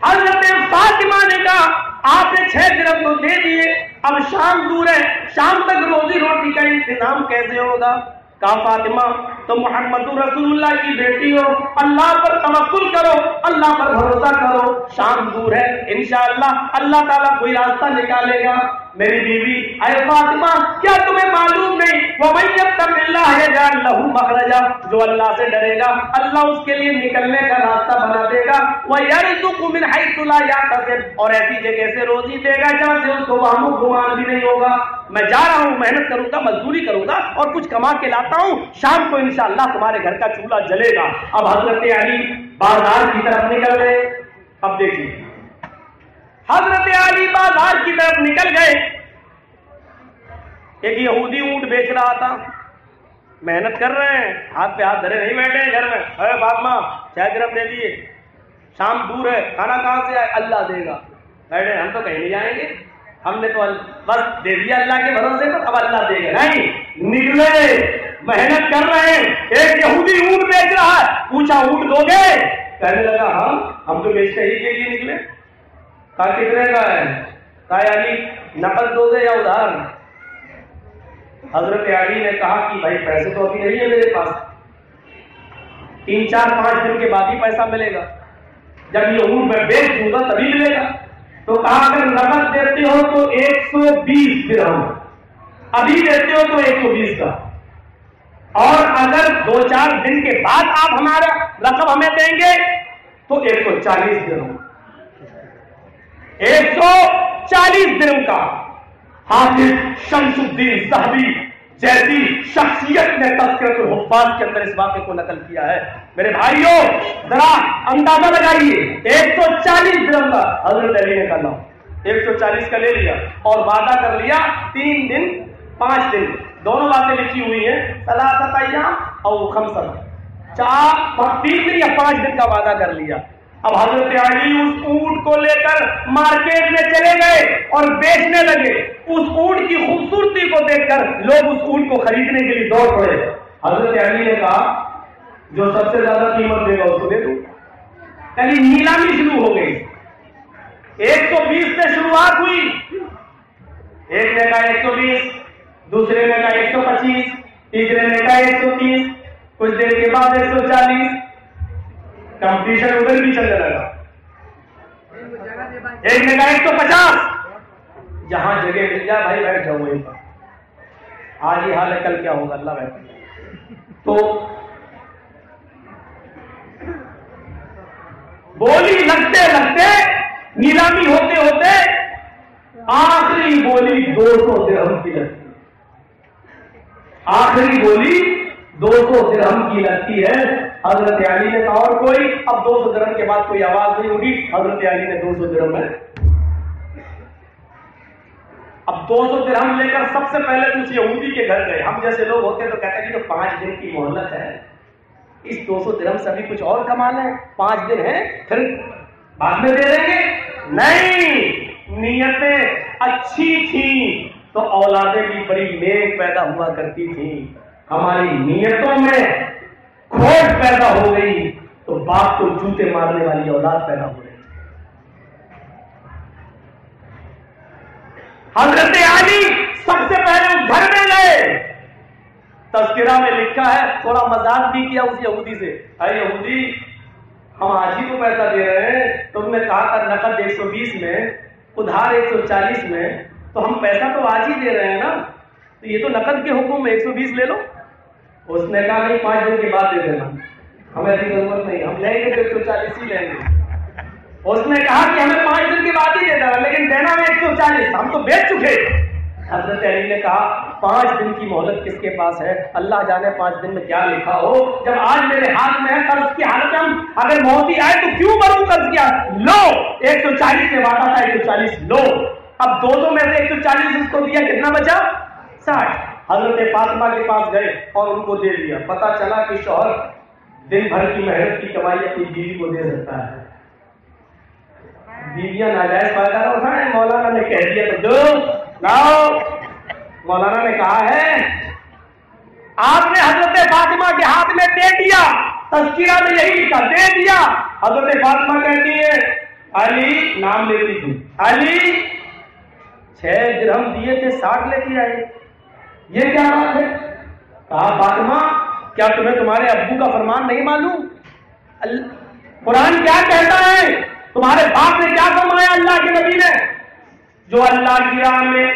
حضرت فاطمہ نے کہا آپ نے 6 درہم تو دے دیے, اب شام دور ہے, شام تک روزی روٹی کا انتظام کیسے ہوگا؟ کہا فاطمہ تو محمد رسول اللہ کی بیٹی ہو, اللہ پر توکل کرو, اللہ پر بھروسہ کرو, شام دور ہے, انشاءاللہ اللہ تعالیٰ کوئی راستہ نکالے گا. میری بیوی اے فاطمہ کیا تمہیں معلوم نہیں وَمَن يَتَّقِ اللَّهَ يَجْعَل لَّهُ مَخْرَجًا, جو اللہ سے ڈرے گا اللہ اس کے لیے نکلنے کا راستہ بنا دے گا. وَيَرْزُقْهُ مِنْ حَيْثُ لَا يَحْتَسِبُ, اور ایسی جگہ سے روزی دے گا جہاں سے اس کو وہم و گمان بھی نہیں ہوگا. میں جا رہا ہوں, محنت کروں گا, مزدوری کروں گا اور کچھ کما کے لاتا ہوں, شام کو انشاءاللہ تمہارے گھر کا چولہا جلے گا. اب حضرت علی بازار کی طرف نکل گئے. اب دیکھیے حضرت علی بازار کی طرف نکل گئے. ایک یہودی اونٹ بیچ رہا تھا, محنت کر رہے ہیں, ہاتھ پہ ہاتھ دھرے نہیں بیٹھے ہیں گھر میں. اے فاطمہ 6 درہم دے دیے, شام دور ہے, کھانا کہاں سے آئے, اللہ دے گا. بیٹھے ہم تو کہیں نہیں جائیں گے, ہم نے تو بس دے دیا اللہ کے بھروسے پر, اب اللہ دے گا. نہیں, نکلے, محنت کر رہے ہیں. ایک یہودی اونٹ بیچ رہا ہے, پوچھا اونٹ دو گے؟ کہنے لگا ہاں, ہم تو بیچتے ہی کے لیے نکلے. کہا کتنے کا ہے؟ کہا علی نقد دو گے یا ادھار؟ حضرت علی نے کہا کہ بھائی پیسے تو ابھی نہیں ہے میرے پاس, 3 4 5 دن کے بعد ہی پیسہ ملے گا, جب یہ اونٹ میں بیچ دوں گا تبھی ملے گا. تو کہا اگر نقد دیتے ہو تو 120 درہم, ابھی دیتے ہو تو 120 کا, اور اگر 2 4 دن کے بعد آپ ہمارا رقم ہمیں دیں گے تو 140 درہم. 140 درہم کا. حافظ شمس الدین ذہبی جیسی شخصیت نے تذکرۃ الحفاظ کے اندر اس واقعے کو نقل کیا ہے. میرے بھائیوں ذرا اندازہ لگائیے, 140 درہم کا حضرت علی نے کہا 140 کا لے لیا اور وعدہ کر لیا 3 دن 5 دن, دونوں باتیں لکھی ہوئی ہیں, 3 ایام اور 3 دن یا 5 دن کا وعدہ کر لیا. اب حضرت علی اس اونٹ کو لے کر مارکیٹ میں چلے گئے اور بیچنے لگے. اس اونٹ کی خوبصورتی کو دیکھ کر لوگ اس اونٹ کو خریدنے کے لیے دوڑ پڑے. حضرت علی نے کہا جو سب سے زیادہ قیمت دے گا اس کو دے دوں. یعنی نیلامی شروع ہو گئی. 120 سے شروعات ہوئی, ایک نے کہا 120, دوسرے نے کہا 125, تیسرے نے کہا 130, کچھ دیر کے بعد 140. کمپٹیشن ادھر بھی چلنے لگا. ایک نے کہا 150, جہاں جگہ مل جائے بھائی بیٹھ جاؤ وہیں پر, آج یہ حال ہے کل کیا ہوگا اللہ بیٹھ. تو بولی لگتے لگتے نیلامی ہوتے ہوتے آخری بولی 200 درہم کی لگتی ہے. آخری بولی 200 درہم کی لگتی ہے. حضرت علی نے کہا اور کوئی؟ اب 200 درہم کے بعد کوئی آواز نہیں ہوگی. حضرت علی نے 200 درہم میں اب 200 درہم لے کر سب سے پہلے اس یہودی کے گھر گئے. ہم جیسے لوگ ہوتے تو کہتے ہیں کہ 5 دن کی مہلت ہے, اس 200 درہم سے ابھی کچھ اور کمانا ہے, 5 دن ہے پھر بعد میں دے دیں گے. نہیں, نیتیں اچھی تھیں تو اولادیں بھی بڑی نیک پیدا ہوا کرتی تھیں. ہماری نیتوں میں کھوٹ پیدا ہو گئی تو باپ کو جوتے مارنے والی اولاد پیدا ہو گئی. حضرت علی سب سے پہلے اس گھر میں گئے. تذکرہ میں لکھا ہے, تھوڑا مذاق بھی کیا اس یہودی سے, اے یہودی ہم آج ہی کو پیسہ دے رہے ہیں, تم نے کہا تھا نقد 120 میں, ادھار 140 میں, تو ہم پیسہ تو آج ہی دے رہے ہیں نا, تو یہ تو نقد کے حکم میں 120 لے لو. اس نے کہا نہیں 5 دن کے بعد دے دینا, ہمیں اتنی ضرورت نہیں, ہم لیں گے تو 140 ہی لیں گے. اس نے کہا کہ ہمیں 5 دن کے بعد ہی دے دینا, لیکن دینا میں 140, ہم تو بیچ چکے. حضرت علی نے کہا 5 دن کی مہلت کس کے پاس ہے, اللہ جانے 5 دن میں کیا لکھا ہو. جب آج میرے ہاتھ میں ہے قرض کی حالت میں, اگر موت ہی آئے تو کیوں بروں قرض کیا, لو 140 میں وعدہ تھا 140 لو. اب 200 میں سے 140 اس کو دیا, کتنا بچا 60. حضرت فاطمہ کے پاس گئے اور ان کو دے دیا. پتا چلا کہ شوہر دن بھر کی محنت کی کمائی اپنی بیوی کو دے سکتا ہے. بیویاں ناجائز فائدہ نہ اٹھائیں, مولانا نے کہہ دیا تو دو لاؤ. مولانا نے کہا ہے آپ نے حضرت فاطمہ کے ہاتھ میں دے دیا, تذکرہ میں یہی لکھا دے دیا. حضرت فاطمہ کہتی ہے علی, نام لیتی تھی, علی 6 درہم دیے تھے 60 لے کے آئے, یہ کیا بات ہے؟ کہا فاطمہ کیا تمہیں تمہارے ابو کا فرمان نہیں معلوم؟ قرآن کیا کہتا ہے, تمہارے باپ نے کیا فرمایا اللہ کے نبی نے, جو اللہ کی راہ میں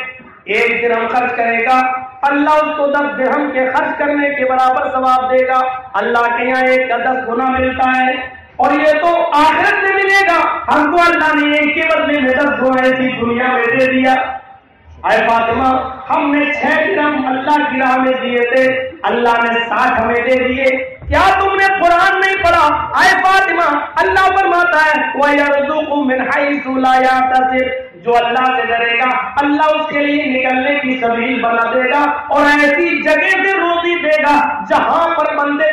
1 درہم خرچ کرے گا اللہ اس کو 10 درہم کے خرچ کرنے کے برابر ثواب دے گا. اللہ کے یہاں 1 کا 10 گنا ملتا ہے, اور یہ تو آخرت میں ملے گا. ہم کو اللہ نے 1 کے بدلے میں 10 گنا ایسی دنیا میں دے دیا. اے فاطمہ ہم نے 6 درہم اللہ کی راہ میں دیے تھے, اللہ نے 60 ہمیں دے دیے. کیا تم نے قرآن نہیں پڑھا؟ اے فاطمہ، اللہ فرماتا ہے وَيَرْزُقُ مِنْ حَيْثُ لَا يَحْتَسِبُ، جو اللہ سے ڈرے گا اللہ اس کے لیے نکلنے کی سبیل بنا دے گا اور ایسی جگہ سے روزی دے گا جہاں پر بندے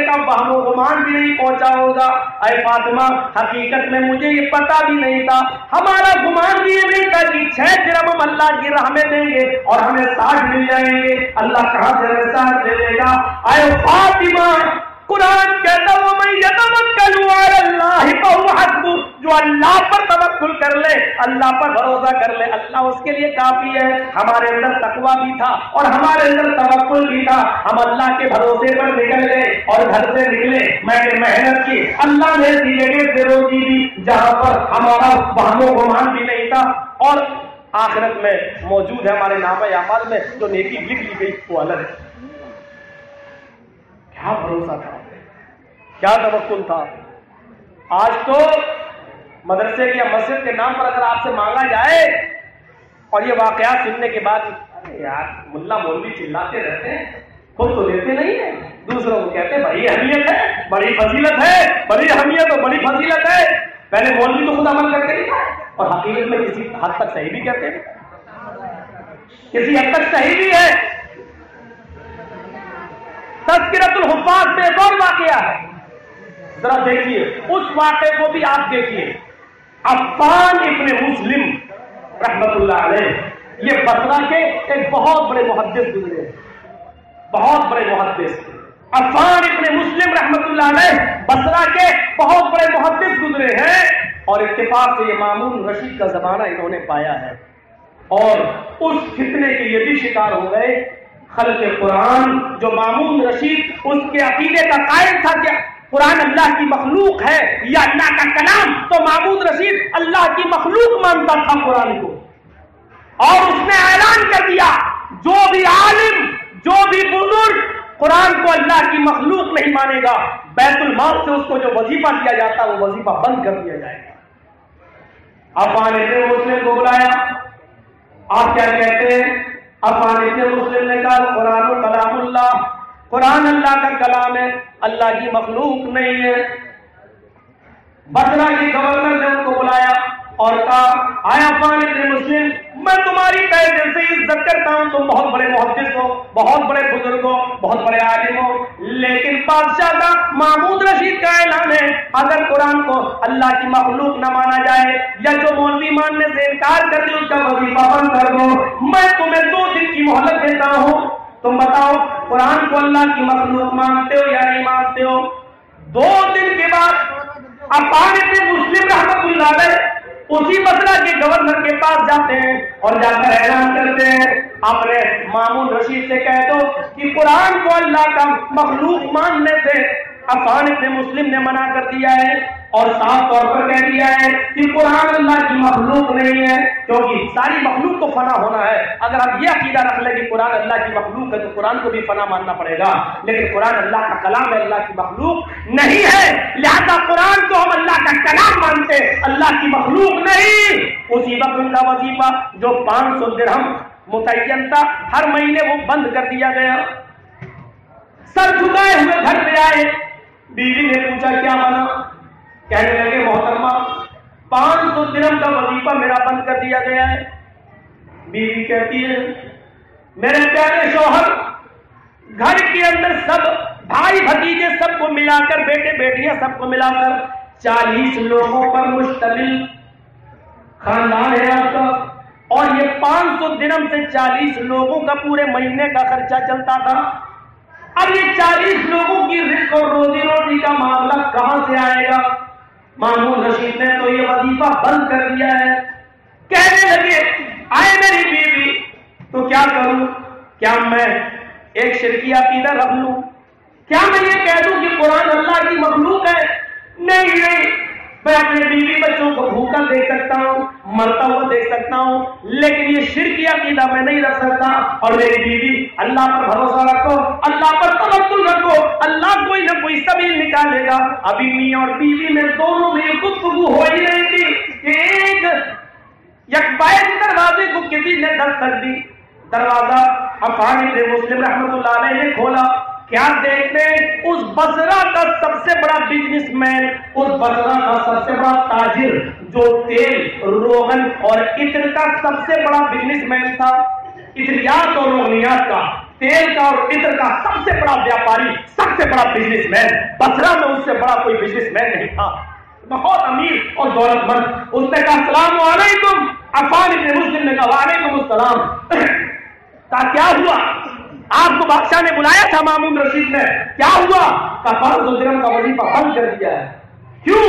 کا وہم و گمان بھی نہیں پہنچا ہوگا۔ اے فاطمہ، حقیقت میں مجھے یہ پتا بھی نہیں تھا، ہمارا گمان بھی یہ نہیں تھا کہ 6 درہم ہم اللہ کی راہ میں دیں گے اور ہمیں 60 مل جائیں گے۔ اللہ کہاں سے ہمیں 60 دے دے گا؟ اے فاطمہ، قرآن کہتا ہے وَمَن يَتَوَکَّلْ عَلَى اللَّهِ فَهُوَ حَسْبُهُ، جو اللہ پر توکل کر لے، اللہ پر بھروسہ کر لے، اللہ اس کے لیے کافی ہے۔ ہمارے اندر تقویٰ بھی تھا اور ہمارے اندر توکل بھی تھا، ہم اللہ کے بھروسے پر نکل گئے اور گھر سے نکلے، میں نے محنت کی، اللہ نے ایسی جگہ سے روزی دی جہاں پر ہمارا وہم و گمان بھی نہیں تھا، اور آخرت میں موجود ہے ہمارے نامہ اعمال میں جو نیکی لکھ لی گئی وہ الگ ہے۔ کیا بھروسہ تھا، کیا توکل تھا۔ آج تو مدرسے یا مسجد کے نام پر اگر آپ سے مانگا جائے اور یہ واقعات سننے کے بعد یار ملا مولوی چلاتے رہتے ہیں، خود تو دیتے نہیں ہیں، دوسروں کو کہتے ہیں بڑی اہمیت ہے، بڑی فضیلت ہے، بڑی اہمیت اور بڑی فضیلت ہے۔ پہلے مولوی تو خود عمل کر کے دکھائے اور حقیقت میں کسی حد تک صحیح بھی کہتے ہیں، کسی حد تک صحیح بھی ہے۔ تذکرۃ الحفاظ میں ایک اور واقعہ ہے، ذرا دیکھیے اس واقعے کو بھی آپ دیکھیے۔ عفان ابن مسلم رحمت اللہ علیہ، یہ بصرہ کے ایک بہت بڑے محدث گزرے، بہت بڑے محدث۔ عفان ابن مسلم رحمت اللہ علیہ بصرہ کے بہت بڑے محدث گزرے ہیں، اور اتفاق سے یہ مامون رشید کا زمانہ انہوں نے پایا ہے، اور اس فتنے کے یہ بھی شکار ہو گئے۔ خلق قرآن جو مامون رشید اس کے عقیدے کا قائل تھا کہ قرآن اللہ کی مخلوق ہے یا اللہ کا کلام، تو مامون رشید اللہ کی مخلوق مانتا تھا قرآن کو، اور اس نے اعلان کر دیا جو بھی عالم، جو بھی بزرگ قرآن کو اللہ کی مخلوق نہیں مانے گا، بیت المال سے اس کو جو وظیفہ دیا جاتا وہ وظیفہ بند کر دیا جائے گا۔ عفان ابن مسلم کو بلایا، آپ کیا کہتے ہیں؟ عفان ابن مسلم نے کہا قرآن کلام اللہ، قرآن اللہ کا کلام ہے، اللہ کی مخلوق نہیں ہے۔ بصرہ کے گورنر نے ان کو بلایا اور کہا اے عفان ابن مسلم، میں تمہاری تہ دل سے عزت کرتا ہوں، تم بہت بڑے محدث ہو، بہت بڑے بزرگ ہو، بہت بڑے عالم ہو، لیکن بادشاہ کا مامون رشید کا اعلان ہے اگر قرآن کو اللہ کی مخلوق نہ مانا جائے یا جو مولوی ماننے سے انکار کر دے اس کا وظیفہ بند کر دو، میں تمہیں 2 دن کی مہلت دیتا ہوں، تم بتاؤ قرآن کو اللہ کی مخلوق مانتے ہو یا نہیں مانتے ہو۔ 2 دن کے بعد عفان ابن مسلم رحمت اللہ علیہ اسی بصرہ کے گورنر کے پاس جاتے ہیں اور جا کر اعلان کرتے ہیں اپنے مامون رشید سے کہہ دو کہ قرآن کو اللہ کا مخلوق ماننے سے عفان ابن مسلم نے منع کر دیا ہے اور صاف طور پر کہہ دیا ہے کہ قرآن اللہ کی مخلوق نہیں ہے، کیونکہ ساری مخلوق کو فنا ہونا ہے۔ اگر آپ یہ عقیدہ رکھ لیں کہ قرآن اللہ کی مخلوق ہے تو قرآن کو بھی فنا ماننا پڑے گا، لیکن قرآن اللہ کا کلام ہے، اللہ کی مخلوق نہیں ہے، لہذا قرآن کو ہم اللہ کا کلام مانتے، اللہ کی مخلوق نہیں۔ اسی وقت ان کا وظیفہ جو 500 درہم متعین تھا ہر مہینے وہ بند کر دیا گیا۔ سر جھکائے ہوئے گھر پہ آئے، بیوی نے پوچھا کیا بنا؟ کہنے لگے محترمہ 500 درہم کا وظیفہ میرا بند کر دیا گیا ہے۔ بیوی کہتی ہے میرے پیارے شوہر، گھر کے اندر سب بھائی بھتیجے سب کو ملا کر، بیٹے بیٹیاں سب کو ملا کر 40 لوگوں پر مشتمل خاندان ہے آپ کا، اور یہ 500 درہم سے 40 لوگوں کا پورے مہینے کا خرچہ چلتا تھا۔ اب یہ 40 لوگوں کی رزق اور روزی روٹی کا معاملہ کہاں سے آئے گا؟ مامون رشید نے تو یہ وظیفہ بند کر دیا ہے۔ کہنے لگے آئے میری بیوی تو کیا کروں؟ کیا میں ایک شرکی عقیدہ رکھ لوں؟ کیا میں یہ کہہ دوں کہ قرآن اللہ کی مخلوق ہے؟ نہیں نہیں، میں اپنے بیوی بچوں کو بھوکا دیکھ سکتا ہوں، مرتا ہوا دیکھ سکتا ہوں، لیکن یہ شرکی عقیدہ میں نہیں رکھ سکتا۔ اور میری بیوی اللہ پر بھروسہ رکھو، اللہ پر توکل رکھو، اللہ کوئی نہ کوئی سبیل نکالے گا۔ ابھی میاں اور بیوی میں دونوں میں گفتگو ہو ہی رہی تھی کہ ایک یکبائک دروازے کو کسی نے دستک دی۔ دروازہ عفان ابن مسلم رحمت اللہ علیہ نے کھولا کیا دیکھتے ہیں؟ اس بصرہ کا سب سے بڑا بزنس مین، اس بصرہ کا سب سے بڑا تاجر جو تیل، روغن اور عطر کا سب سے بڑا بزنس مین تھا، عطریات اور روغنیات کا، تیل کا اور عطر کا سب سے بڑا ویاپاری، سب سے بڑا بزنس مین، بصرہ میں اس سے بڑا کوئی بزنس مین نہیں تھا، بہت امیر اور دولت مند۔ اس نے کہا السلام علیکم، عفان ابن مسلم نے کہا وعلیکم السلام۔ کہا کیا ہوا؟ آپ کو بادشاہ نے بلایا تھا مامون رشید نے، کیا ہوا؟ کہا 500 درہم کا وظیفہ بند کر دیا ہے۔ کیوں؟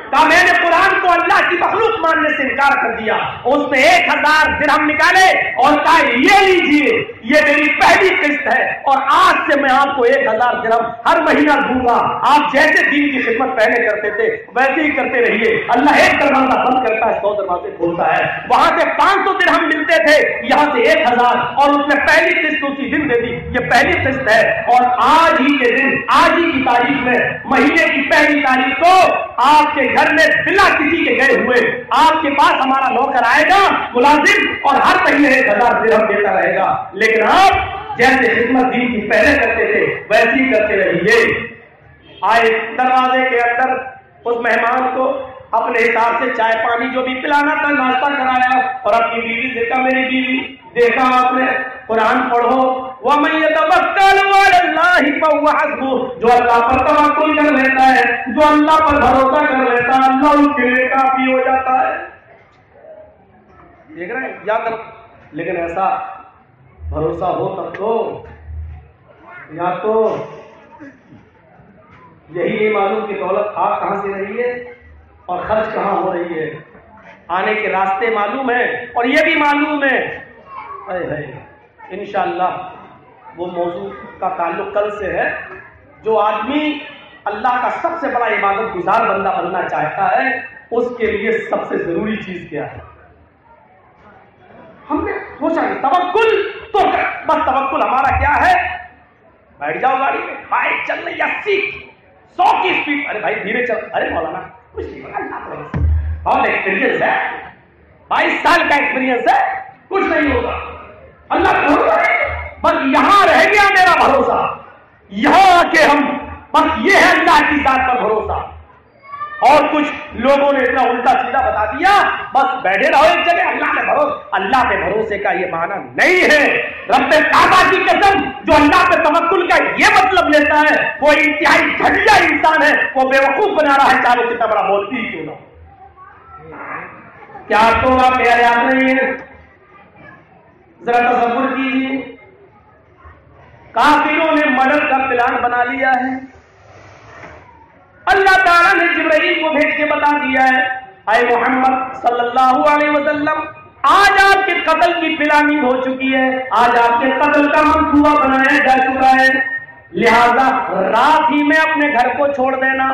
کہا میں نے قرآن کو اللہ کی مخلوق ماننے سے انکار کر دیا۔ اس نے 1000 درہم نکالے اور کہا یہ لیجیے، یہ میری پہلی قسط ہے اور آج سے میں آپ کو 1000 درہم ہر مہینہ دوں گا، آپ جیسے دین کی خدمت پہلے کرتے تھے ویسے ہی کرتے رہیے۔ اللہ ایک دروازہ بند کرتا ہے 100 دروازے کھولتا ہے۔ وہاں سے 500 درہم ملتے تھے، یہاں سے 1000، اور اس نے پہلی قسط اسی دن دے دی۔ یہ پہلی قسط ہے اور آج ہی کے دن، آج ہی کی تاریخ میں، مہینے کی پہلی تاریخ کو آپ کے گھر میں بلا کسی کے گئے ہوئے آپ کے پاس ہمارا نوکر آئے گا ملازم، اور ہر مہینے 1000 درہم دیتا رہے گا، لیکن آپ جیسے خدمت دین کی پہلے کرتے تھے ویسے ہی کرتے رہیے۔ آئے دروازے کے اندر اس مہمان کو اپنے حساب سے چائے پانی جو بھی پلانا تھا ناشتہ کرایا، اور اپنی بیوی سے کہا میری بیوی دیکھا آپ نے قرآن پڑھو، وَمَن يَتَوَكَّلْ عَلَى اللَّهِ فَهُوَ حَسْبُهُ، جو اللہ پر توکل کر لیتا ہے، جو اللہ پر بھروسہ کر لیتا ہے، اللہ اس کے لیے کافی ہو جاتا ہے۔ دیکھ رہے ہیں یا کر، لیکن ایسا بھروسہ ہو تب تو، یا تو یہی نہیں معلوم کہ دولت آ کہاں سے رہی ہے اور خرچ کہاں ہو رہی ہے، آنے کے راستے معلوم ہے اور یہ بھی معلوم ہے۔ انشاءاللہ وہ موضوع کا تعلق کل سے ہے۔ جو آدمی اللہ کا سب سے بڑا عبادت گزار بندہ بننا چاہتا ہے، اس کے لیے سب سے ضروری چیز کیا ہے؟ ہم نے سوچا کہ توکل، تو بس توکل ہمارا کیا ہے؟ بیٹھ جاؤ گاڑی میں، بائک چل رہی 80 100 کی اسپیڈ، ارے بھائی دھیرے چل، ارے مولانا کچھ نہیں ہوگا، اللہ پر بہت ایکسپیرینس ہے، 22 سال کا ایکسپیرینس ہے، کچھ نہیں ہوگا، اللہ پر بھروسہ ہے۔ بس یہاں رہ گیا میرا بھروسہ، یہاں آ کے ہم بس یہ ہے اللہ کی ذات پر بھروسہ، اور کچھ لوگوں نے اتنا الٹا سیدھا بتا دیا، بس بیٹھے رہو ایک جگہ، اللہ پہ بھروسہ۔ اللہ پہ بھروسے کا یہ معنی نہیں ہے، رب کعبہ کی قسم جو اللہ پہ توکل کا یہ مطلب لیتا ہے وہ انتہائی گھٹیا انسان ہے، وہ بے وقوف بنا رہا ہے، چاہے وہ کتنا بڑا بولتی ہی کیوں نہ ہو۔ کیا تو آپ میرا یاد نہیں ہے؟ ذرا تصور کیجیے، کافروں نے مرڈر کا پلان بنا لیا ہے، اللہ تعالیٰ نے جبرائیل کو بھیج کے بتا دیا ہے اے محمد صلی اللہ علیہ وسلم، آج آپ کے قتل کی پلاننگ ہو چکی ہے، آج آپ کے قتل کا منصوبہ بنایا جا چکا ہے، لہذا رات ہی میں اپنے گھر کو چھوڑ دینا،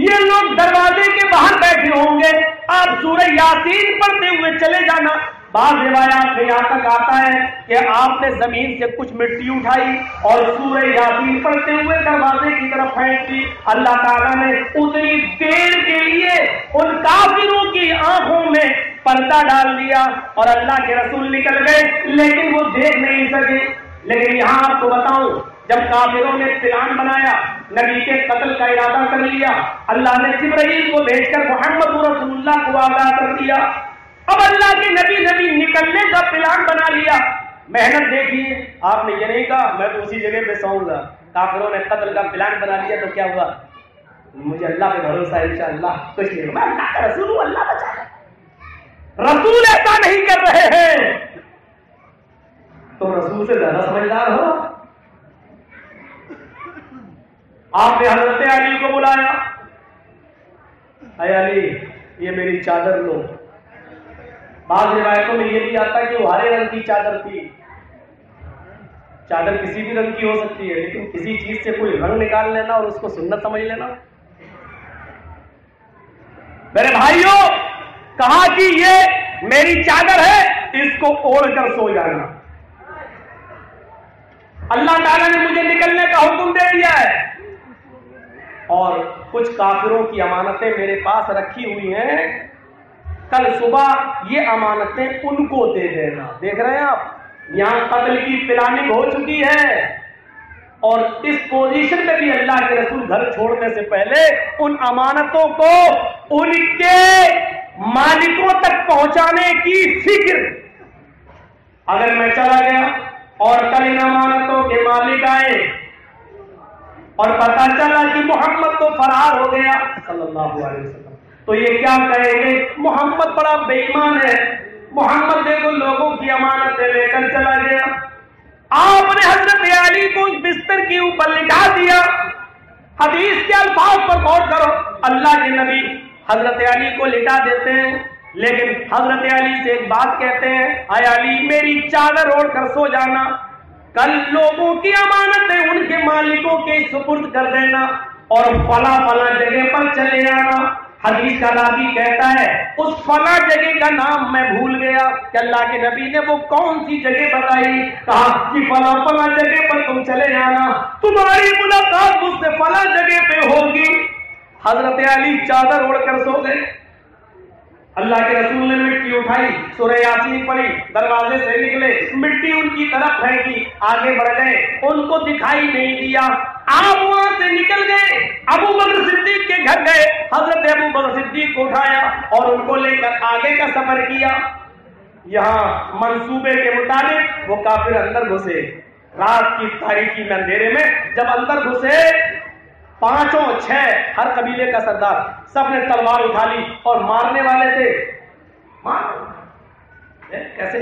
یہ لوگ دروازے کے باہر بیٹھے ہوں گے، آپ سورہ یاسین پڑھتے ہوئے چلے جانا۔ بعض روایات میں یہاں تک آتا ہے کہ آپ نے زمین سے کچھ مٹی اٹھائی اور سورہ یاسین پڑھتے ہوئے دروازے کی طرف پھینک دی۔ اللہ تعالیٰ نے اتنی دیر کے لیے ان کافروں کی آنکھوں میں پردہ ڈال دیا اور اللہ کے رسول نکل گئے، لیکن وہ دیکھ نہیں سکے۔ لیکن یہاں آپ کو بتاؤں، جب کافروں نے پلان بنایا، نبی کے قتل کا ارادہ کر لیا، اللہ نے جبرائیل کو بھیج کر محمد رسول اللہ کو آگاہ کر دیا۔ اب اللہ کے نبی نکلنے کا پلان بنا لیا، محنت دیکھیے، آپ نے یہ نہیں کہا میں تو اسی جگہ پہ سوؤں گا، کافروں نے قتل کا پلان بنا لیا تو کیا ہوا؟ مجھے اللہ پہ بھروسہ ہے، انشاءاللہ کچھ نہیں ہوگا، میں اللہ کا رسول ہوں، اللہ بچائے۔ رسول ایسا نہیں کر رہے ہیں، تم رسول سے زیادہ سمجھدار ہو۔ آپ نے حضرت علی کو بلایا، اے علی یہ میری چادر لو۔ بعض روایتوں میں یہ بھی آتا ہے کہ وہ ہرے رنگ کی چادر تھی۔ چادر کسی بھی رنگ کی ہو سکتی ہے، لیکن کسی چیز سے کوئی رنگ نکال لینا اور اس کو سنت سمجھ لینا۔ میرے بھائیوں، کہا کہ یہ میری چادر ہے، اس کو اوڑھ کر سو جانا۔ اللہ تعالیٰ نے مجھے نکلنے کا حکم دے دیا ہے، اور کچھ کافروں کی امانتیں میرے پاس رکھی ہوئی ہیں، کل صبح یہ امانتیں ان کو دے دینا۔ دیکھ رہے ہیں آپ، یہاں قتل کی پلاننگ ہو چکی ہے اور اس پوزیشن میں بھی اللہ کے رسول گھر چھوڑنے سے پہلے ان امانتوں کو ان کے مالکوں تک پہنچانے کی فکر. اگر میں چلا گیا اور کل ان امانتوں کے مالک آئے اور پتہ چلا کہ محمد تو فرار ہو گیا صلی اللہ علیہ وسلم، تو یہ کیا کہیں گے؟ محمد بڑا بے ایمان ہے، محمد دیکھو لوگوں کی امانتیں لے کر چلا گیا. آپ نے حضرت علی کو بستر کے اوپر لٹا دیا. حدیث کے الفاظ پر غور کرو، اللہ کے نبی حضرت علی کو لٹا دیتے ہیں، لیکن حضرت علی سے ایک بات کہتے ہیں، اے علی میری چادر اوڑھ کر سو جانا، کل لوگوں کی امانتیں ان کے مالکوں کے سپرد کر دینا اور فلاں فلاں جگہ پر چلے آنا. حدیث کا راوی کہتا ہے اس فلاں جگہ کا نام میں بھول گیا کہ اللہ کے نبی نے وہ کون سی جگہ بتائی. کہا کہ فلاں فلاں جگہ پر تم چلے جانا، تمہاری ملاقات مجھ سے فلاں جگہ پہ ہوگی. حضرت علی چادر اوڑھ کر سو گئے. اللہ کے رسول نے مٹی اٹھائی، سورہ یاسین پڑھی، دروازے سے نکلے، مٹی ان کی طرف پھینکی، آگے بڑھ گئے، ان کو دکھائی نہیں دیا. آپ وہاں سے نکل گئے، ابو بکر صدیق کے گھر گئے، حضرت ابو بکر صدیق کو اٹھایا اور ان کو لے کر آگے کا سفر کیا. یہاں منصوبے کے مطابق وہ کافر اندر گھسے، رات کی تاریکی میں اندھیرے میں جب اندر گھسے، 5 اور 6 ہر قبیلے کا سردار سب نے تلوار اٹھا لی اور مارنے والے تھے. کیسے؟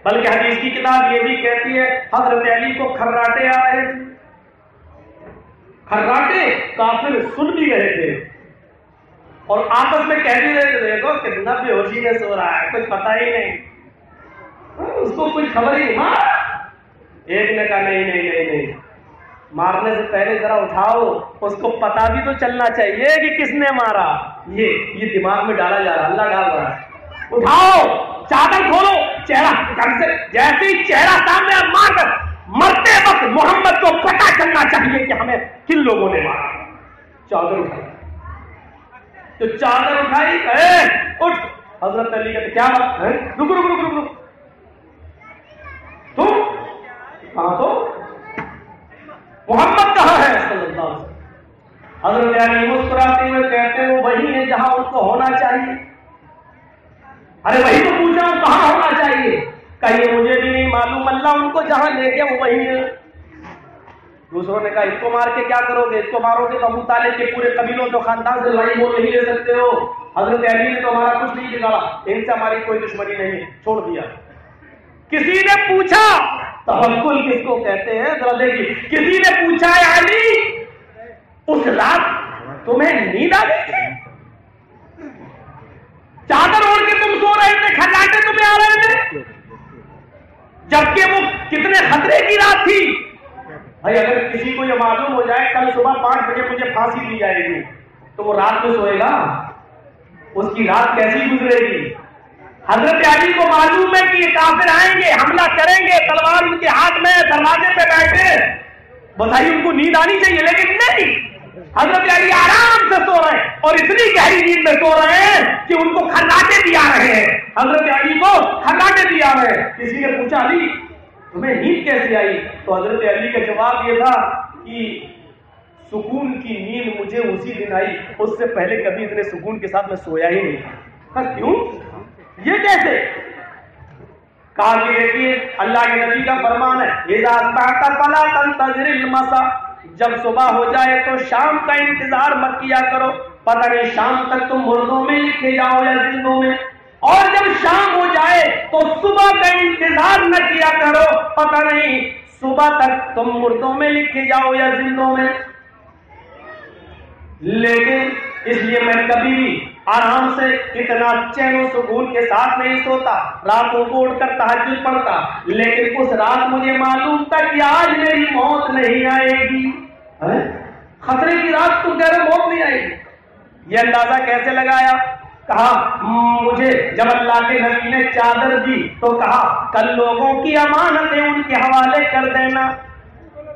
بلکہ حدیث کی کتاب یہ بھی کہتی ہے حضرت علی کو کھراٹے آ رہے تھے. کھراٹے کافر سن بھی رہے تھے اور آپس میں کہہ بھی رہے تھے دیکھو کتنا بے ہوشی میں سو رہا ہے، کچھ پتا ہی نہیں، اس کو کوئی خبر ہی نہیں. ایک نے کہا نہیں، مارنے سے پہلے ذرا اٹھاؤ، اس کو پتا بھی تو چلنا چاہیے کہ کس نے مارا. یہ دماغ میں ڈالا جا رہا، اللہ ڈال رہا ہے. اٹھاؤ، چادر کھولو، چہرہ کم سے جیسے ہی چہرہ سامنے آپ مار کر مرتے وقت محمد کو پتا چلنا چاہیے کہ ہمیں کن لوگوں نے مارا. چادر اٹھائی تو چادر اٹھائی، اٹھ. حضرت علی کہتے کیا بات ہے؟ رک تم کہاں تو محمد کہاں ہے صلی اللہ علیہ وسلم؟ حضرت علی مسکراتے ہوئے کہتے ہیں وہ وہی ہے جہاں ان کو ہونا چاہیے. ارے وہی تو پوچھا ہوں کہاں ہونا چاہیے؟ کہیے مجھے بھی نہیں معلوم، اللہ ان کو جہاں لے گیا وہ وہی ہے. دوسروں نے کہا اس کو مار کے کیا کرو گے؟ اس کو مارو گے تو ابو طالب کے پورے قبیلوں تو خاندان سے لڑائی وہ نہیں لے سکتے ہو. حضرت علی نے تو ہمارا کچھ نہیں بگاڑا، ان سے ہماری کوئی دشمنی نہیں ہے، چھوڑ دیا. کسی نے پوچھا، توکل کس کو کہتے ہیں ذرا دیکھیے، کسی نے پوچھا ہے علی اس رات تمہیں نیند آ گئی تھی؟ چادر اوڑھ کے تم سو رہے تھے، کھٹاٹے تمہیں آ رہے تھے، جبکہ وہ کتنے خطرے کی رات تھی. بھائی اگر کسی کو یہ معلوم ہو جائے کل صبح 5 بجے مجھے پھانسی دی جائے گی تو وہ رات میں سوئے گا؟ اس کی رات کیسی گزرے گی؟ حضرت علی کو معلوم ہے کہ یہ کافر آئیں گے، حملہ کریں گے، تلوار ان کے ہاتھ میں، دروازے پہ بیٹھے، بتائیے ان کو نیند آنی چاہیے، لیکن نہیں. حضرت علی آرام سے سو رہے ہیں اور اتنی گہری نیند میں سو رہے ہیں کہ ان کو کھراٹے بھی آ رہے ہیں. حضرت علی کو کھراٹے بھی آ رہے ہیں. کسی نے پوچھا علی تمہیں نیند کیسے آئی؟ تو حضرت علی کا جواب یہ تھا کہ سکون کی نیند مجھے اسی دن آئی، اس سے پہلے کبھی اتنے سکون کے ساتھ میں سویا ہی نہیں. کیوں؟ یہ کیسے؟ کہا کہ دیکھیے اللہ کے نبی کا فرمان ہے اذا اصبحت فلا تنتظر المساء، جب صبح ہو جائے تو شام کا انتظار مت کیا کرو، پتہ نہیں شام تک تم مردوں میں لکھے جاؤ یا زندوں میں، اور جب شام ہو جائے تو صبح کا انتظار نہ کیا کرو، پتہ نہیں صبح تک تم مردوں میں لکھے جاؤ یا زندوں میں. لیکن اس لیے میں کبھی بھی آرام سے اتنا چین و سکون کے ساتھ نہیں سوتا، راتوں کو اٹھ کر تہجد پڑھتا، لیکن اس رات مجھے معلوم تھا کہ آج میری موت نہیں آئے گی. خطرے کی رات تم کہہ رہے موت نہیں آئے گی، یہ اندازہ کیسے لگایا؟ کہا مجھے جب اللہ کے نبی نے چادر دی تو کہا کل لوگوں کی امانتیں ان کے حوالے کر دینا،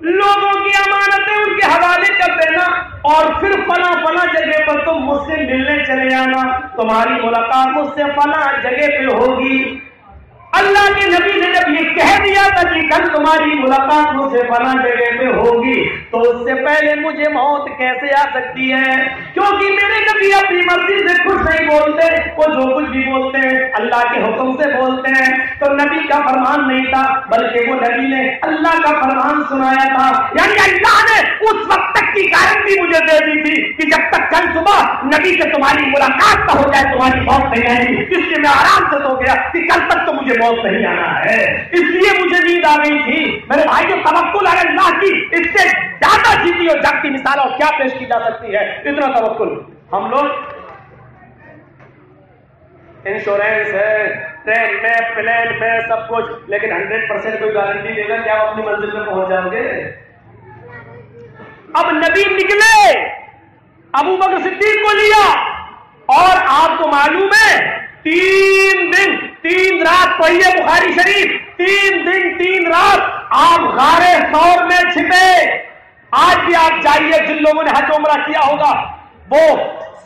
لوگوں کی امانتیں ان کے حوالے کر دینا، اور پھر فلاں فلاں جگہ پر تم مجھ سے ملنے چلے آنا، تمہاری ملاقات مجھ سے فلاں جگہ پہ ہوگی. اللہ کے نبی نے جب یہ کہہ دیا تھا کہ کل تمہاری ملاقات مجھ سے فلاں جگہ پہ ہوگی، تو اس سے پہلے مجھے موت کیسے آ سکتی ہے؟ کیونکہ میرے نبی اپنی مرضی سے کچھ نہیں بولتے، وہ جو کچھ بھی بولتے ہیں اللہ کے حکم سے بولتے ہیں۔ تو نبی کا فرمان نہیں تھا، بلکہ وہ نبی نے اللہ کا فرمان سنایا تھا۔ یعنی اللہ نے اس وقت تک کی گارنٹی مجھے دے دی تھی کہ جب تک کل صبح نبی سے تمہاری ملاقات نہ ہو جائے تمہاری موت نہیں آئے گی۔ اس لیے میں آرام سے سو گیا کہ کل تک تو مجھے موت نہیں آنا ہے، اس لیے مجھے نیند آ گئی تھی۔ میرے بھائی جو توکل ہے اللہ کی، اس سے زیادہ جیتی اور جاگتی مثال اور کیا پیش کی جا سکتی ہے؟ اتنا توکل۔ ہم لوگ انشورنس ہے، ٹرین میں، پلین میں، سب کچھ، لیکن 100% کوئی گارنٹی دے گا کہ آپ اپنی منزل میں پہنچ جاؤ گے؟ اب نبی نکلے، ابو بکر صدیق کو لیا، اور آپ کو معلوم ہے 3 دن 3 رات، پڑھیے بخاری شریف، 3 دن 3 رات آپ غار ثور میں چھپے۔ آج بھی آپ جائیے، جن لوگوں نے حج عمرہ کیا ہوگا، وہ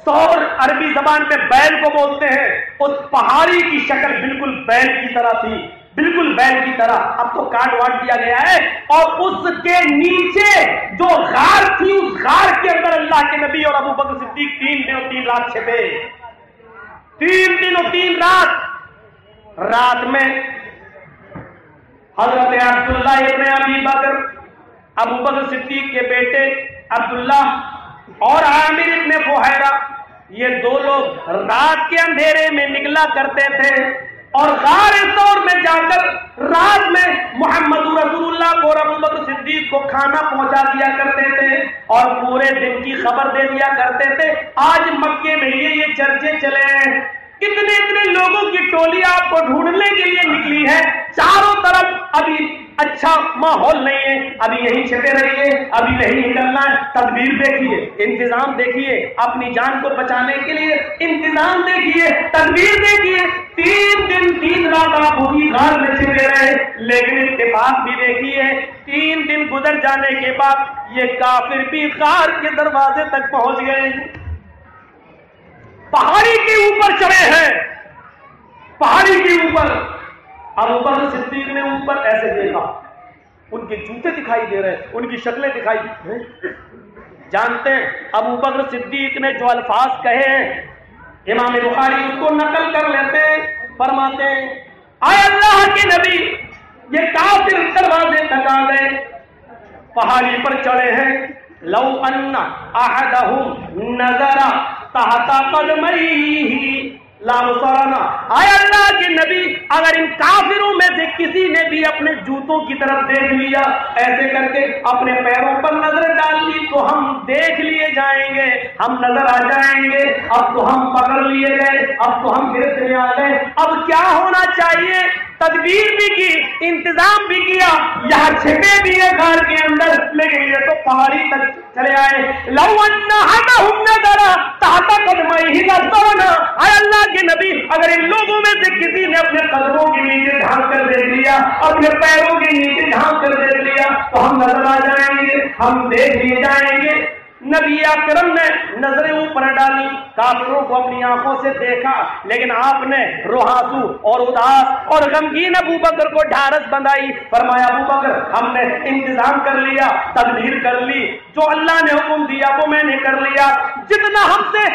ثور عربی زبان میں بیل کو بولتے ہیں، اس پہاڑی کی شکل بالکل بیل کی طرح تھی، بالکل بیل کی طرح۔ اب تو کاٹ واٹ دیا گیا ہے، اور اس کے نیچے جو غار تھی، اس غار کے اندر اللہ کے نبی اور ابو بکر صدیق 3 دن اور 3 رات چھپے۔ 3 دن اور 3 رات۔ رات میں حضرت عبداللہ ابن ابی بکر، ابو بکر صدیق کے بیٹے عبداللہ اور عامر ابن فہیرہ، یہ 2 لوگ رات کے اندھیرے میں نکلا کرتے تھے اور غار ثور میں جا کر رات میں محمد رسول اللہ کو اور ابو بکر صدیق کو کھانا پہنچا دیا کرتے تھے اور پورے دن کی خبر دے دیا کرتے تھے۔ آج مکے میں یہ چرچے چلے ہیں، اتنے لوگوں کی ٹولی آپ کو ڈھونڈنے کے لیے نکلی ہے، چاروں طرف ابھی اچھا ماحول نہیں ہے، ابھی یہیں چھپے رہیے، ابھی نہیں نکلنا ہے۔ تدبیر دیکھیے، انتظام دیکھیے، اپنی جان کو بچانے کے لیے انتظام دیکھیے، تدبیر دیکھیے۔ 3 دن 3 رات آپ اسی غار میں چھپے رہے، لیکن اتفاق بھی دیکھیے، 3 دن گزر جانے کے بعد یہ کافر بھی غار کے دروازے تک پہنچ گئے، پہاڑی کے اوپر چڑھے ہیں، پہاڑی کے اوپر۔ ابو بکر صدیق نے اوپر ایسے دیکھا، ان کے جوتے دکھائی دے رہے، ان کی شکلیں دکھائی دے رہے۔ جانتے ہیں ابو بکر صدیق نے جو الفاظ کہے ہیں، امام بخاری اس کو نقل کر لیتے ہیں، فرماتے ہیں، اے اللہ کے نبی، یہ کافر دروازے تک آ گئے، پہاڑی پر چڑھے ہیں، لو ان احدهم نظر تحت قدمیہ لابصرنا، اے اللہ کے نبی، اگر ان کافروں میں سے کسی نے بھی اپنے جوتوں کی طرف دیکھ لیا، ایسے کر کے اپنے پیروں پر نظر ڈال لی، تو ہم دیکھ لیے جائیں گے، ہم نظر آ جائیں گے۔ اب تو ہم پکڑ لیے گئے، اب تو ہم گرفت میں آ گئے۔ اب کیا ہونا چاہیے؟ تدبیر بھی کی، انتظام بھی کیا، یہاں چھپے بھی ہیں غار کے اندر، لیکن یہ تو پہاڑی تک چلے آئے۔ لو ان احدهم نظر تحت قدمیہ لابصرنا، اے اللہ کے نبی، اگر ان لوگوں میں سے کسی نے اپنے قدموں کے نیچے جھانک کر دیکھ لیا، اپنے پیروں کے نیچے جھانک کر دیکھ لیا، تو ہم نظر آ جائیں گے، ہم دیکھ لیے جائیں گے۔ نبی اکرم نے نظریں اوپر ڈالی، کافروں کو اپنی آنکھوں سے دیکھا، لیکن آپ نے روحاسو اور اداس اور غمگین ابو بکر کو ڈھارس بندھائی، فرمایا ابو بکر، ہم نے انتظام کر لیا، تدبیر کر لی، جو اللہ نے حکم دیا وہ میں نے کر لیا، جتنا ہم سے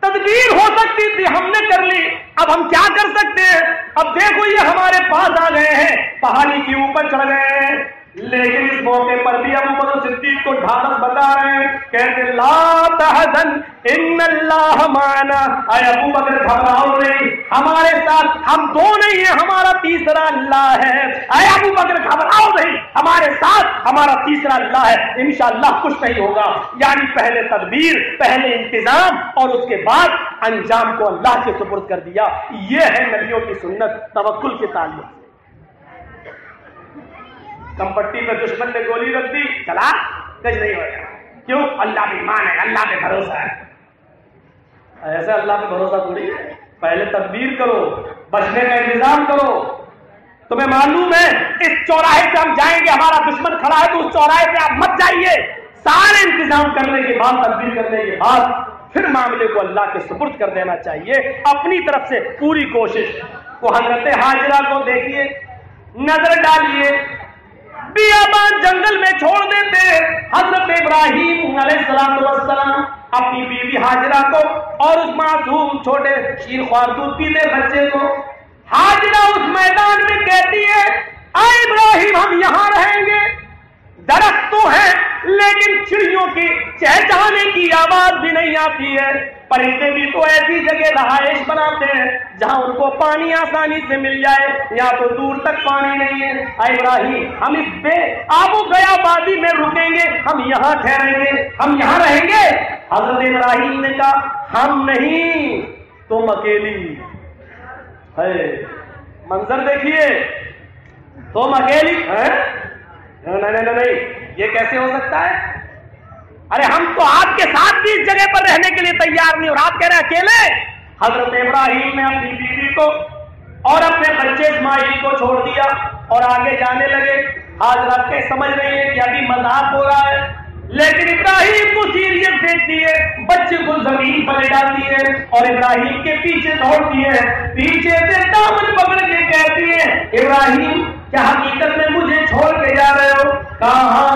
تدبیر ہو سکتی تھی ہم نے کر لی، اب ہم کیا کر سکتے ہیں؟ اب دیکھو یہ ہمارے پاس آ گئے ہیں، پہاڑی کے اوپر چڑھ گئے ہیں، لیکن اس موقع پر بھی ابو بکر صدیق کو ڈھارس بتا رہے ہیں، کہتے لا تحزن ان اللہ معنا، اے ابو بکر گھبراؤ نہیں، ہمارے ساتھ ہم 2 نہیں ہیں، ہمارا تیسرا اللہ ہے۔ اے ابو بکر گھبراؤ نہیں، ہمارے ساتھ ہمارا تیسرا اللہ ہے، انشاءاللہ کچھ نہیں ہوگا۔ یعنی پہلے تدبیر، پہلے انتظام، اور اس کے بعد انجام کو اللہ کے سپرد کر دیا۔ یہ ہے نبیوں کی سنت، توکل کے تعلق۔ کمپٹی پہ دشمن نے گولی رکھ دی، چلا کچھ نہیں ہوگا، کیوں؟ اللہ پہ ایمان ہے، اللہ پہ بھروسہ ہے۔ ایسا اللہ پہ بھروسہ تھوڑی ہے، پہلے تدبیر کرو، بچنے کا انتظام کرو۔ تمہیں معلوم ہے اس چوراہے پہ ہم جائیں گے، ہمارا دشمن کھڑا ہے، تو اس چوراہے پہ آپ مت جائیے، سارے انتظام کرنے کے بعد، تدبیر کرنے کے بعد پھر معاملے کو اللہ کے سپرد کر دینا چاہیے، اپنی طرف سے پوری کوشش۔ وہ حضرت حاجرہ کو دیکھیے، نظر ڈالیے، بیابان جنگل میں چھوڑ دیتے حضرت ابراہیم علیہ السلام اپنی بیوی حاجرہ کو اور اس معصوم چھوٹے شیر خوار دودھ پیتے بچے کو۔ حاجرہ اس میدان میں کہتی ہے، اے ابراہیم ہم یہاں رہیں گے، درخت تو ہے لیکن چڑیوں کی چہچہانے کی آواز بھی نہیں آتی ہے، پرندے بھی تو ایسی جگہ رہائش بناتے ہیں جہاں ان کو پانی آسانی سے مل جائے، یا تو دور تک پانی نہیں ہے۔ اے ابراہیم ہم اس بے آب و گیا وادی میں رکیں گے، ہم یہاں ٹھہریں گے، ہم یہاں رہیں گے۔ حضرت ابراہیم نے کہا ہم نہیں، تم اکیلی ہے۔ منظر دیکھیے، تم اکیلی ہے؟ نہیں، یہ کیسے ہو سکتا ہے؟ ارے ہم تو آپ کے ساتھ بھی اس جگہ پر رہنے کے لیے تیار نہیں، اور آپ کہہ رہے ہیں اکیلے؟ حضرت ابراہیم نے اپنی بیوی کو اور اپنے بچے اسماعیل کو چھوڑ دیا اور آگے جانے لگے۔ حاجرہ کے سمجھ رہی ہے کہ ابھی مذاق ہو رہا ہے، لیکن ابراہیم کو سیریس دیکھتی ہے، بچے کو زمین پر ڈالتی ہے اور ابراہیم کے پیچھے دوڑتی ہے، پیچھے سے دامن پکڑ کے کہتی ہے، ابراہیم کیا حقیقت میں مجھے چھوڑ کے جا رہے ہو؟ کہاں؟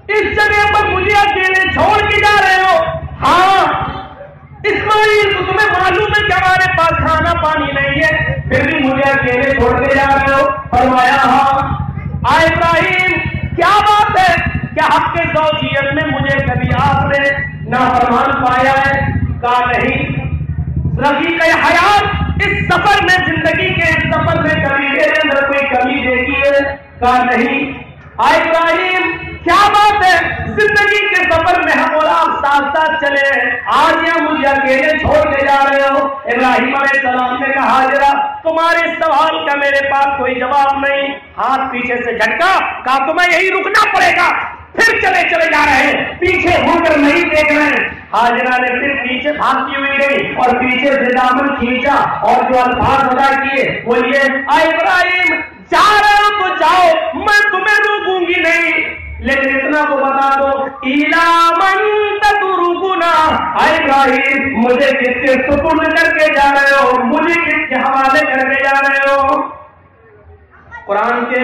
اس جگہ پر مجھے اکیلے چھوڑ کے جا رہے ہو؟ ہاں۔ اسماعیل تو تمہیں معلوم ہے کہ ہمارے پاس کھانا پانی نہیں ہے، پھر بھی مجھے اکیلے چھوڑ کے جا رہے ہو؟ فرمایا ہاں۔ آئے ابراہیم کیا بات ہے؟ کیا حق کے زوجیت میں مجھے کبھی آپ نے نافرمان پایا ہے؟ کہا نہیں۔ رفیق حیات اس سفر میں، زندگی کے اس سفر میں کبھی میرے اندر کوئی کمی دیکھی ہے؟ کہا نہیں۔ آئے ابراہیم کیا بات ہے؟ زندگی کے سفر میں ہم اور آپ ساتھ ساتھ چلے، آج یہاں مجھے اکیلے چھوڑ کے جا رہے ہو؟ ابراہیم علیہ السلام نے کہا حاجرہ تمہارے سوال کا میرے پاس کوئی جواب نہیں۔ ہاتھ پیچھے سے جھٹکا، کہا تمہیں یہی رکنا پڑے گا، پھر چلے جا رہے ہیں، پیچھے ہو کر نہیں دیکھ رہے ہیں۔ حاجرہ نے پھر پیچھے بھاگتی ہوئی گئی اور پیچھے سے دامن کھینچا اور جو الفاظ ادا کیے وہ یہ، اے ابراہیم جا رہے ہو تو جاؤ، میں تمہیں روکوں گی نہیں، لیکن اتنا تو بتا دو، اِلَىٰ مَن تَتْرُكُنَا، اے ابراہیم مجھے کس کے سپرد کر کے جا رہے ہو؟ مجھے کس کے حوالے کر کے جا رہے ہو؟ قرآن کے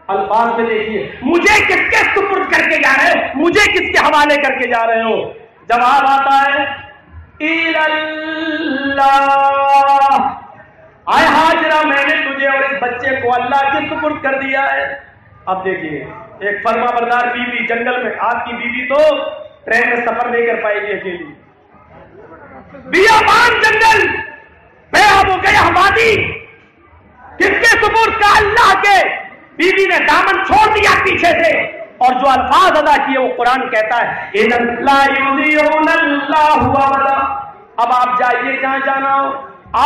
الفاظ میں دیکھیے، مجھے کس کے سپرد کر کے جا رہے ہو؟ مجھے کس کے حوالے کر کے جا رہے ہو؟ جواب آتا ہے اِلَى اللَّهِ، اے حاجرہ میں نے تجھے اور اس بچے کو اللہ کے سپرد کر دیا ہے۔ اب دیکھیے، ایک فرما بردار بیوی جنگل میں، آپ کی بیوی تو ٹرین میں سفر نہیں کر پائے گی اکیلی، بیابان جنگل، بے آب و گیا وادی، کس کے سپرد کا؟ اللہ کے۔ بیوی نے دامن چھوڑ دیا پیچھے سے اور جو الفاظ ادا کیے وہ قرآن کہتا ہے اِذًا لَا يُضِيعُونَ اللَّهُ أَبَدًا۔ اب آپ جائیے جہاں جانا ہو،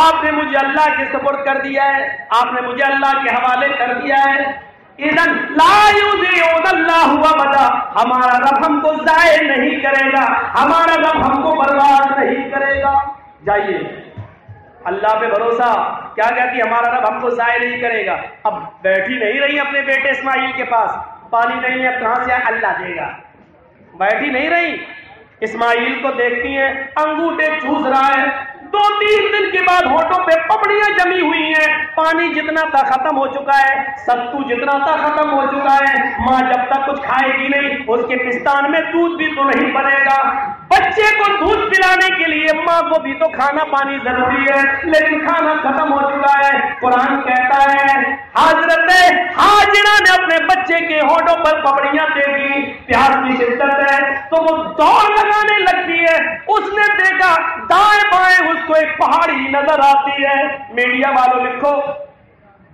آپ نے مجھے اللہ کے سپرد کر دیا ہے، آپ نے مجھے اللہ کے حوالے کر دیا ہے۔ اِذًا لَا يُضِيعُونَ اللَّهُ أَبَدًا، ہمارا رب ہم کو ضائع نہیں کرے گا، ہمارا رب ہم کو برباد نہیں کرے گا۔ جائیے، اللہ پہ بھروسہ، کیا کہتی ہمارا رب ہم کو ضائع نہیں کرے گا۔ اب بیٹھی نہیں رہی اپنے بیٹے اسماعیل کے پاس، پانی نہیں ہے کہاں سے اللہ دے گا، بیٹھی نہیں رہی، اسماعیل کو دیکھتی ہیں انگوٹھے چوس رہا ہے، 2-3 دن کے بعد ہونٹوں پہ پپڑیاں جمی ہوئی ہیں، پانی جتنا تھا ختم ہو چکا ہے، ستو جتنا تھا ختم ہو چکا ہے، ماں جب تک کچھ کھائے گی نہیں اس کے پستان میں دودھ بھی تو نہیں بنے گا۔ بچے کو دودھ پلانے کے لیے ماں کو بھی تو کھانا پانی ضروری ہے، لیکن کھانا ختم ہو چکا ہے۔ قرآن کہتا ہے حضرت حاجرہ نے اپنے بچے کے ہونٹوں پر پپڑیاں دیکھی، پیاس کی شدت ہے تو وہ دوڑ لگانے لگتی ہے، اس نے دیکھا دائیں بائیں اس کو ایک پہاڑی نظر آتی ہے، میڈیا والوں لکھو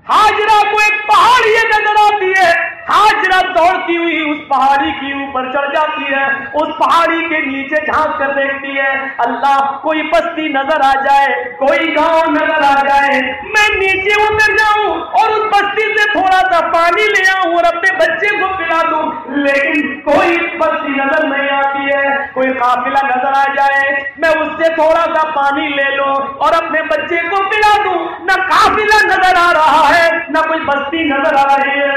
حاجرہ کو ایک پہاڑی نظر آتی ہے، حاجرہ دوڑتی ہوئی اس پہاڑی کے اوپر چڑھ جاتی ہے، اس پہاڑی کے نیچے جھانک کر دیکھتی ہے، اللہ کوئی بستی نظر آ جائے، کوئی گاؤں نظر آ جائے، میں نیچے اتر جاؤں اور اس بستی سے تھوڑا سا پانی لے آؤں اور اپنے بچے کو پلا دوں، لیکن کوئی بستی نظر نہیں آتی ہے، کوئی قافلہ نظر آ جائے میں اس سے تھوڑا سا پانی لے لوں اور اپنے بچے کو پلا دوں، نہ قافلہ نظر آ رہا ہے نہ کوئی بستی نظر آ رہی ہے۔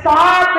7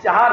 4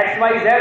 XYZ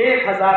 1000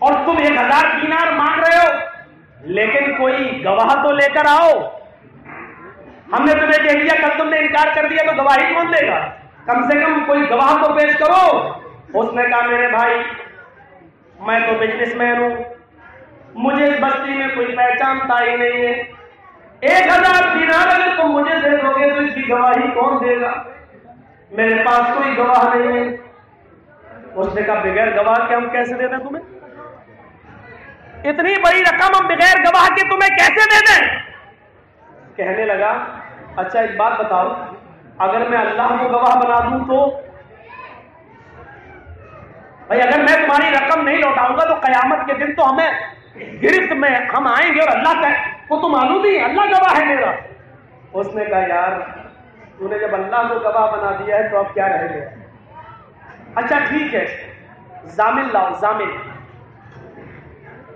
اور تم 1000 دینار مانگ رہے ہو، لیکن کوئی گواہ تو لے کر آؤ. ہم نے تمہیں کہہ دیا، کل تم نے انکار کر دیا تو گواہی کون دے گا؟ کم سے کم کوئی گواہ تو پیش کرو. اس نے کہا میرے بھائی میں تو بزنس مین ہوں، مجھے اس بستی میں کوئی پہچانتا ہی نہیں ہے. 1000 دینار اگر تم مجھے دے دو گے تو اس کی گواہی کون دے گا؟ میرے پاس کوئی گواہ نہیں ہے. اس نے کہا بغیر گواہ کے ہم کیسے دے دیں تمہیں؟ اتنی بڑی رقم ہم بغیر گواہ کے تمہیں کیسے دے دیں؟ کہنے لگا اچھا ایک بات بتاؤ، اگر میں اللہ کو گواہ بنا دوں تو؟ بھائی اگر میں تمہاری رقم نہیں لوٹاؤں گا تو قیامت کے دن تو ہمیں گرفت میں ہم آئیں گے اور اللہ کا وہ تو معلوم ہی اللہ گواہ ہے میرا. اس نے کہا یار تو نے جب اللہ کو گواہ بنا دیا ہے تو اب کیا رہ گیا؟ اچھا ٹھیک ہے ضامن لاؤ. ضامن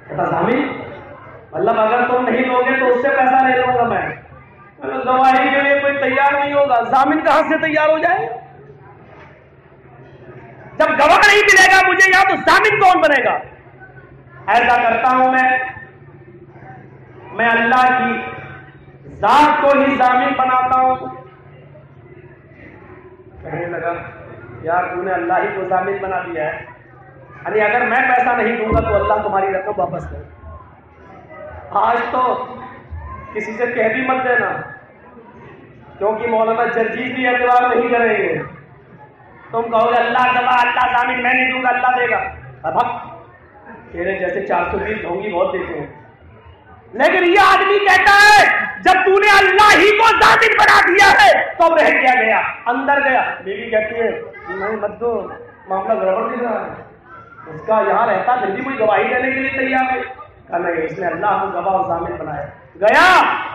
کہتا ضامن مطلب اگر تم نہیں دو گے تو اس سے پیسہ لے لوں گا میں. گواہی کے لیے کوئی تیار نہیں ہوگا، ضامن کہاں سے تیار ہو جائے؟ جب گواہ نہیں ملے گا مجھے یہاں تو ضامن کون بنے گا؟ ایسا کرتا ہوں میں اللہ کی ذات کو ہی ضامن بناتا ہوں. کہنے لگا یار تو نے اللہ ہی کو ضامن بنا دیا ہے، یعنی اگر میں پیسہ نہیں دوں گا تو اللہ تمہاری رقم واپس کرے. آج تو کسی سے کہہ بھی مت دینا، کیونکہ مولانا جرجیت بھی اعتبار نہیں کریں گے. تم کہو گے اللہ گواہ اللہ ضامن میں نہیں دوں گا اللہ دے گا. اب تیرے جیسے 420 ڈھونگی بہت دیکھے ہیں، لیکن یہ آدمی کہتا ہے جب تو نے اللہ ہی کو ضامن بنا دیا ہے تو رہ کیا گیا؟ اندر گیا. بیوی کہتی ہے نہیں مت دو، معاملہ گڑبڑ دکھ رہا ہے. اس کا یہاں رہتا پھر بھی کوئی گواہی دینے کے لیے تیار ہے. کہا نہیں اس نے اللہ کو گواہ و ضامن بنایا. گیا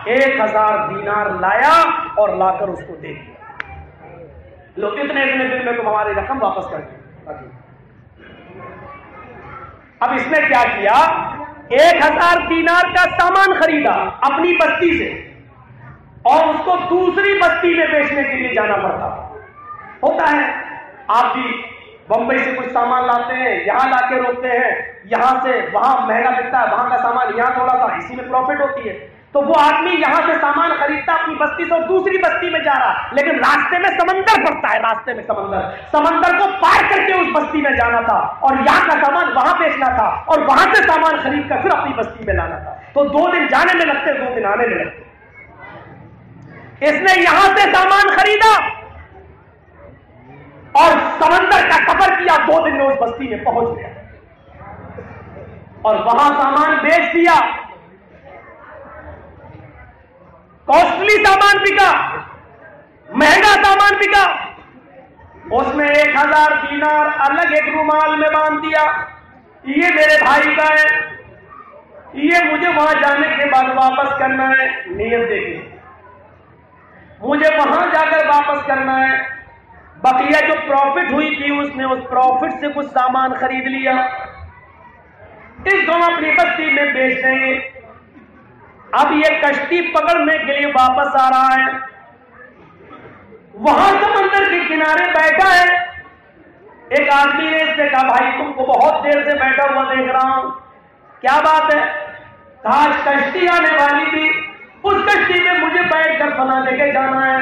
1000 دینار لایا اور لا کر اس کو دے دیا. لوگ اتنے دن میں تم ہماری رقم واپس کر دیں. اب اس نے کیا کیا؟ 1000 دینار کا سامان خریدا اپنی بستی سے اور اس کو دوسری بستی میں بیچنے کے لیے جانا پڑتا. ہوتا ہے آپ بھی بمبئی سے کچھ سامان لاتے ہیں، یہاں لا کے روکتے ہیں، یہاں سے وہاں مہنگا بکتا ہے، وہاں کا سامان یہاں تھوڑا سا، اسی میں پروفٹ ہوتی ہے. تو وہ آدمی یہاں سے سامان خریدتا اپنی بستی سے اور دوسری بستی میں جا رہا، لیکن راستے میں سمندر پڑتا ہے. راستے میں سمندر کو پار کر کے اس بستی میں جانا تھا اور یہاں کا سامان وہاں بیچنا تھا اور وہاں سے سامان خرید کر پھر اپنی بستی میں لانا تھا. تو 2 دن جانے میں لگتے، 2 دن آنے میں لگتے. اس نے یہاں سے سامان خریدا اور سمندر کا سفر کیا، 2 دن میں اس بستی میں پہنچ گیا اور وہاں سامان بیچ دیا. کاسٹلی سامان بکا، مہنگا سامان بکا. اس نے 1000 دینار الگ ایک رومال میں باندھ دیا، یہ میرے بھائی کا ہے، یہ مجھے وہاں جانے کے بعد واپس کرنا ہے. نیت دیکھیے، مجھے وہاں جا کر واپس کرنا ہے. بقیہ جو پروفٹ ہوئی تھی اس نے اس پروفٹ سے کچھ سامان خرید لیا، اس کو اپنی بستی میں بیچ دیں گے. اب یہ کشتی پکڑنے کے لیے واپس آ رہا ہے، وہاں سمندر کے کنارے بیٹھا ہے. ایک آدمی نے اس سے کہا بھائی تم کو بہت دیر سے بیٹھا ہوا دیکھ رہا ہوں، کیا بات ہے؟ کہا آج کشتی آنے والی تھی، اس کشتی میں مجھے بیٹھ کر فلاں جگہ جانا ہے.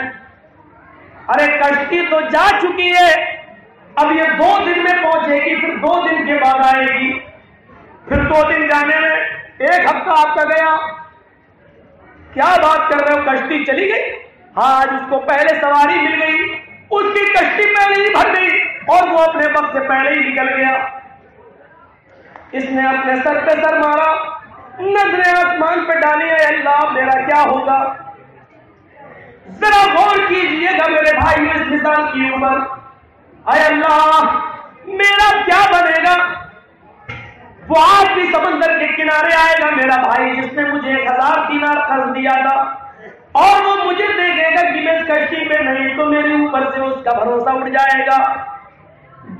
ارے کشتی تو جا چکی ہے، اب یہ 2 دن میں پہنچے گی، پھر 2 دن کے بعد آئے گی، پھر 2 دن جانے میں 1 ہفتہ آپ کا گیا. کیا بات کر رہے ہو؟ کشتی چلی گئی؟ ہاں آج اس کو پہلے سواری مل گئی، اس کی کشتی پہلے ہی بھر گئی اور وہ اپنے وقت سے پہلے ہی نکل گیا. اس نے اپنے سر پہ سر مارا، نظریں آسمان پہ ڈالی، اے اللہ میرا کیا ہوگا؟ ذرا غور کیجئے گا میرے بھائی اس مثال کی عمر. اے اللہ میرا کیا بنے گا؟ وہ آج بھی سمندر کے کنارے آئے گا میرا بھائی جس نے مجھے 1000 دینار قرض دیا تھا، اور وہ مجھے دیکھے گا کہ میں اس کشتی میں نہیں تو میرے اوپر سے اس کا بھروسہ اڑ جائے گا.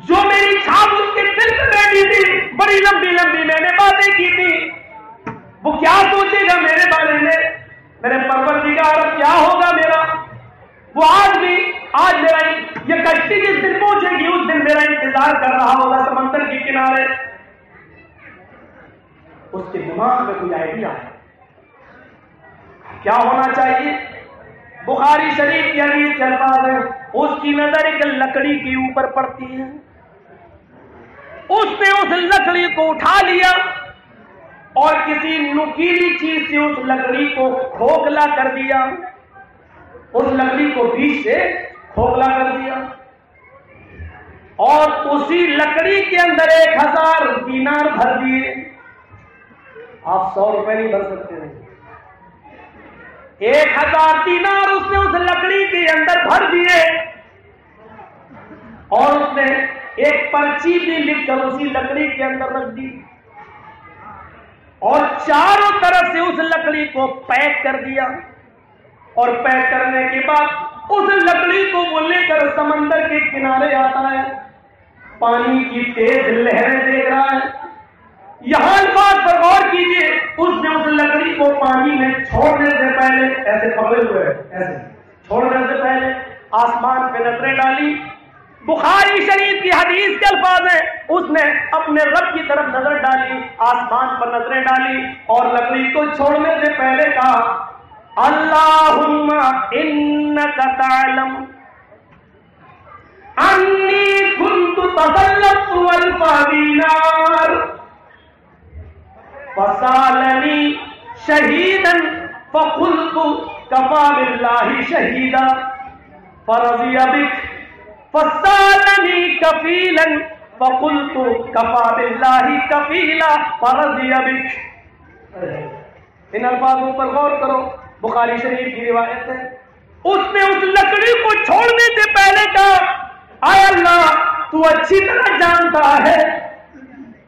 جو میری چھاپ اس کے دل پہ بیٹھی تھی، بڑی لمبی لمبی میں نے باتیں کی تھی، وہ کیا سوچے گا میرے بارے میں؟ میرے پروردگار اب کیا ہوگا میرا؟ وہ آج میرا یہ کشتی جس دن پہنچے گی اس دن میرا انتظار کر رہا ہوگا سمندر کے کنارے. اس کے دماغ میں کوئی آئیڈیا ہے، کیا ہونا چاہیے؟ بخاری شریف کی حدیث کے الفاظ ہیں، اس کی نظر ایک لکڑی کے اوپر پڑتی ہے، اس نے اس لکڑی کو اٹھا لیا اور کسی نکیلی چیز سے اس لکڑی کو کھوکھلا کر دیا، اس لکڑی کو بیچ سے کھوکھلا کر دیا، اور اسی لکڑی کے اندر 1000 دینار بھر دیے۔ آپ 100 روپے نہیں بھر سکتے ہیں، 1000 دینار اس نے اس لکڑی کے اندر بھر دیے، اور اس نے ایک پرچی بھی لکھ کر اسی لکڑی کے اندر رکھ دی، اور چاروں طرف سے اس لکڑی کو پیک کر دیا، اور پیک کرنے کے بعد اس لکڑی کو وہ لے کر سمندر کے کنارے آتا ہے، پانی کی تیز لہریں دیکھ رہا ہے۔ یہاں الفاظ پر غور کیجئے، اس نے اس لکڑی کو پانی میں چھوڑنے سے پہلے ایسے پکڑے ہوئے، ایسے چھوڑنے سے پہلے آسمان پہ نظریں ڈالی۔ بخاری شریف کی حدیث کے الفاظ ہیں، اس نے اپنے رب کی طرف نظر ڈالی، آسمان پر نظریں ڈالی، اور لکڑی کو چھوڑنے سے پہلے کہا اللہم انک تعلم انی کنت تسلطت الف دینار فسالنی شہیدا فقلت کفی باللہ شہیدا فرضی بک فسالنی کفیلا فقلت کفی باللہ کفیلا فرضی بک۔ ان الفاظوں پر غور کرو، بخاری شریف کی روایت ہے، اس نے اس لکڑی کو چھوڑنے سے پہلے کہا اے اللہ تو اچھی طرح جانتا ہے،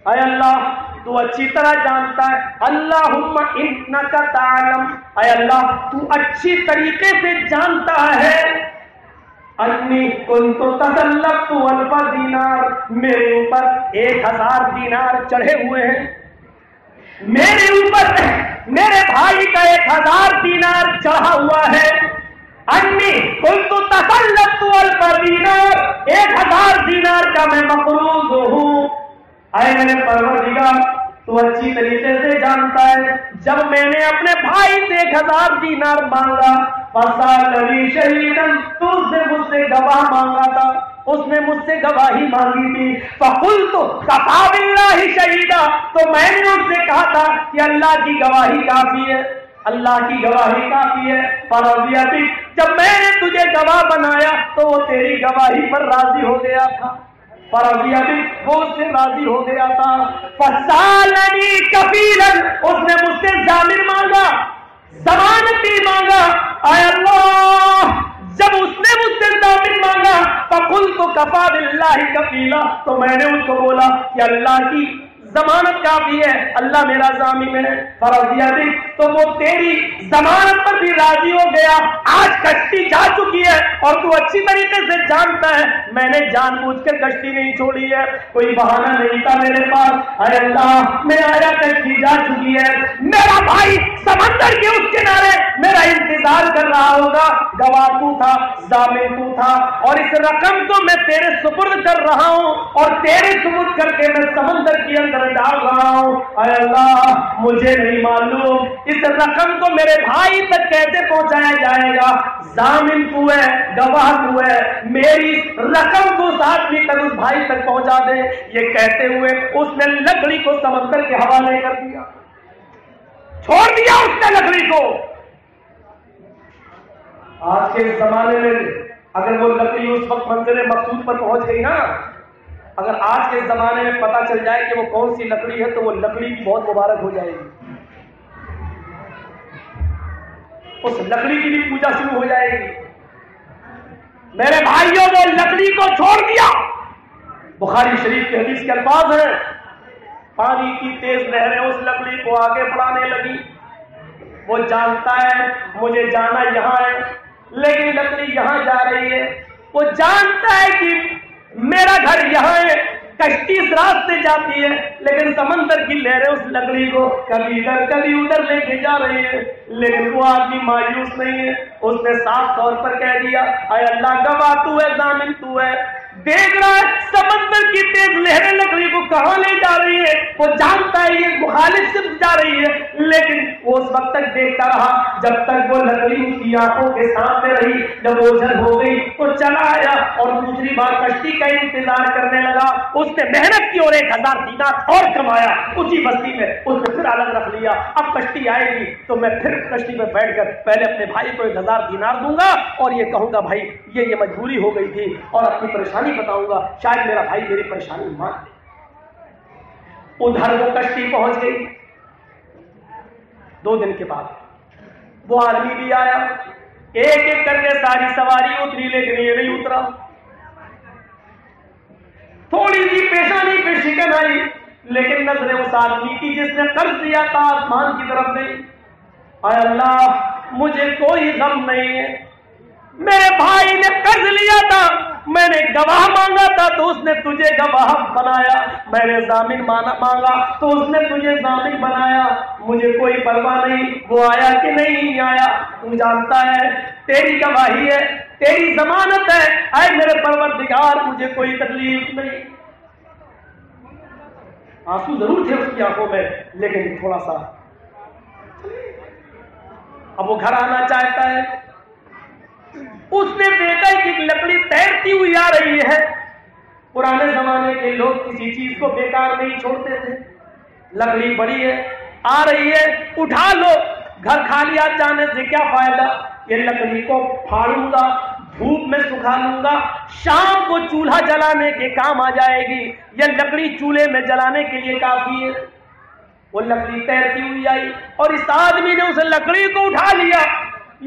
اے اللہ تو اچھی طرح جانتا ہے، اللہم انک تعلم، اے اللہ تو اچھی طریقے سے جانتا ہے، انی کنت تسلطت الف دینار، میرے اوپر 1000 دینار چڑھے ہوئے ہیں، میرے اوپر میرے بھائی کا 1000 دینار چڑھا ہوا ہے، انی کنت تسلطت الف دینار، 1000 دینار کا میں مقروض ہوں۔ اے میرے پروردگار تو اچھی طریقے سے جانتا ہے، جب میں نے اپنے بھائی سے 1000 دینار مانگا فسالنی شہیدا، تو اس نے مجھ سے گواہ مانگا تھا، اس نے مجھ سے گواہی مانگی تھی، فقلت کفی باللہ شہیدا، تو میں نے اس سے کہا تھا کہ اللہ کی گواہی کافی ہے، اللہ کی گواہی کافی ہے، فرضی بک، جب میں نے تجھے گواہ بنایا تو وہ تیری گواہی پر راضی ہو گیا تھا، فرضی بک، وہ اس سے راضی ہو گیا تھا، فسالنی کفیلا، اس نے مجھ سے ضامن مانگا، ضمانتی مانگا، اے اللہ جب اس نے مجھ سے ضامن مانگا فقلت کفی باللہ کفیلا، تو میں نے اس کو بولا کہ اللہ کی ضمانت کافی ہے، اللہ میرا ضامن ہے، فرضی بک، تو وہ تیری ضمانت پر بھی راضی ہو گیا۔ آج کشتی جا چکی ہے اور تو اچھی طریقے سے جانتا ہے میں نے جان بوجھ کر کشتی نہیں چھوڑی ہے، کوئی بہانہ نہیں تھا میرے پاس، اے اللہ میں آیا کشتی جا چکی ہے، میرا بھائی سمندر کے اس کنارے میرا انتظار کر رہا ہوگا، گواہ تو تھا، ضامن تو تھا، اور اس رقم کو میں تیرے سپرد کر رہا ہوں، اور تیرے سپرد کر کے میں سمندر کے اندر ڈال رہا ہوں، اے اللہ مجھے نہیں معلوم اس رقم کو میرے بھائی تک کیسے پہنچایا جائے گا، ضامن تو ہے، گواہ تو ہے، میری رقم کو اس آدمی تک، اس بھائی تک پہنچا دے۔ یہ کہتے ہوئے اس نے لکڑی کو سمندر کے حوالے کر دیا، چھوڑ دیا اس نے لکڑی کو۔ آج کے زمانے میں اگر وہ لکڑی اس وقت منزل مقصود پر پہنچ گئی نا، اگر آج کے زمانے میں پتا چل جائے کہ وہ کون سی لکڑی ہے تو وہ لکڑی بہت مبارک ہو جائے گی، اس لکڑی کی بھی پوجا شروع ہو جائے گی۔ میرے بھائیوں وہ لکڑی کو چھوڑ دیا۔ بخاری شریف کے حدیث کے الفاظ ہیں، پانی کی تیز لہریں اس لکڑی کو آگے بڑھانے لگی، وہ جانتا ہے مجھے جانا یہاں ہے، لیکن لکڑی یہاں جا رہی ہے، وہ جانتا ہے کہ میرا گھر یہاں ہے، کشتی اس راستے جاتی ہے، لیکن سمندر کی لہریں اس لکڑی کو کبھی ادھر کبھی ادھر لے کے جا رہی ہے، لیکن وہ آدمی مایوس نہیں ہے، اس نے صاف طور پر کہہ دیا اے اللہ گواہ تو ہے، ضامن تو ہے، دیکھ رہا ہے سمندر کی تیز لہریں لکڑی کو کہاں لے جا رہی ہے، وہ جانتا ہے یہ مخالف سے جا رہی ہے، لیکن وہ اس وقت تک دیکھتا رہا جب تک وہ لکڑی اس کی آنکھوں کے سامنے رہی۔ جب اوجھل ہو گئی تو چلا آیا اور دوسری بار کشتی کا انتظار کرنے لگا۔ اس نے محنت کی اور 1000 دینار اور کمایا اسی بستی میں، اس نے پھر الگ رکھ لیا۔ اب کشتی آئے گی تو میں پھر کشتی میں بیٹھ کر پہلے اپنے بھائی کو 1000 دینار دوں گا اور یہ کہوں گا بھائی یہ مجبوری ہو گئی تھی، اور اپنی پریشانی بتاؤں گا، شاید میرا بھائی میری پریشانی مان لے۔ ادھر وہ کشتی پہنچ گئی۔ 2 دن کے بعد وہ آدمی بھی آیا، ایک ایک کر کے ساری سواری اتری، لیکن یہ نہیں اترا۔ تھوڑی سی پیشانی پہ شکن آئی، لیکن نظریں اس آدمی کی جس نے قرض دیا تھا آسمان کی طرف گئی۔ اے اللہ مجھے کوئی غم نہیں ہے، میرے بھائی نے قرض لیا تھا، میں نے گواہ مانگا تھا تو اس نے تجھے گواہ بنایا، میں نے ضامن مانگا تو اس نے تجھے ضامن بنایا، مجھے کوئی پرواہ نہیں وہ آیا کہ نہیں آیا، تو جانتا ہے تیری گواہی ہے، تیری ضمانت ہے، اے میرے پروردگار مجھے کوئی تکلیف نہیں۔ آنسو ضرور تھے اس کی آنکھوں میں، لیکن تھوڑا سا۔ اب وہ گھر آنا چاہتا ہے، اس نے دیکھا کہ لکڑی تیرتی ہوئی آ رہی ہے۔ پرانے زمانے کے لوگ کسی چیز کو بیکار نہیں چھوڑتے تھے، لکڑی بڑی ہے آ رہی ہے اٹھا لو، گھر خالی ہاتھ جانے سے کیا فائدہ، یہ لکڑی کو پھاڑوں گا، دھوپ میں سکھا لوں گا، شام کو چولہا جلانے کے کام آ جائے گی، یہ لکڑی چولہے میں جلانے کے لیے کافی ہے۔ وہ لکڑی تیرتی ہوئی آئی اور اس آدمی نے اس لکڑی کو اٹھا لیا،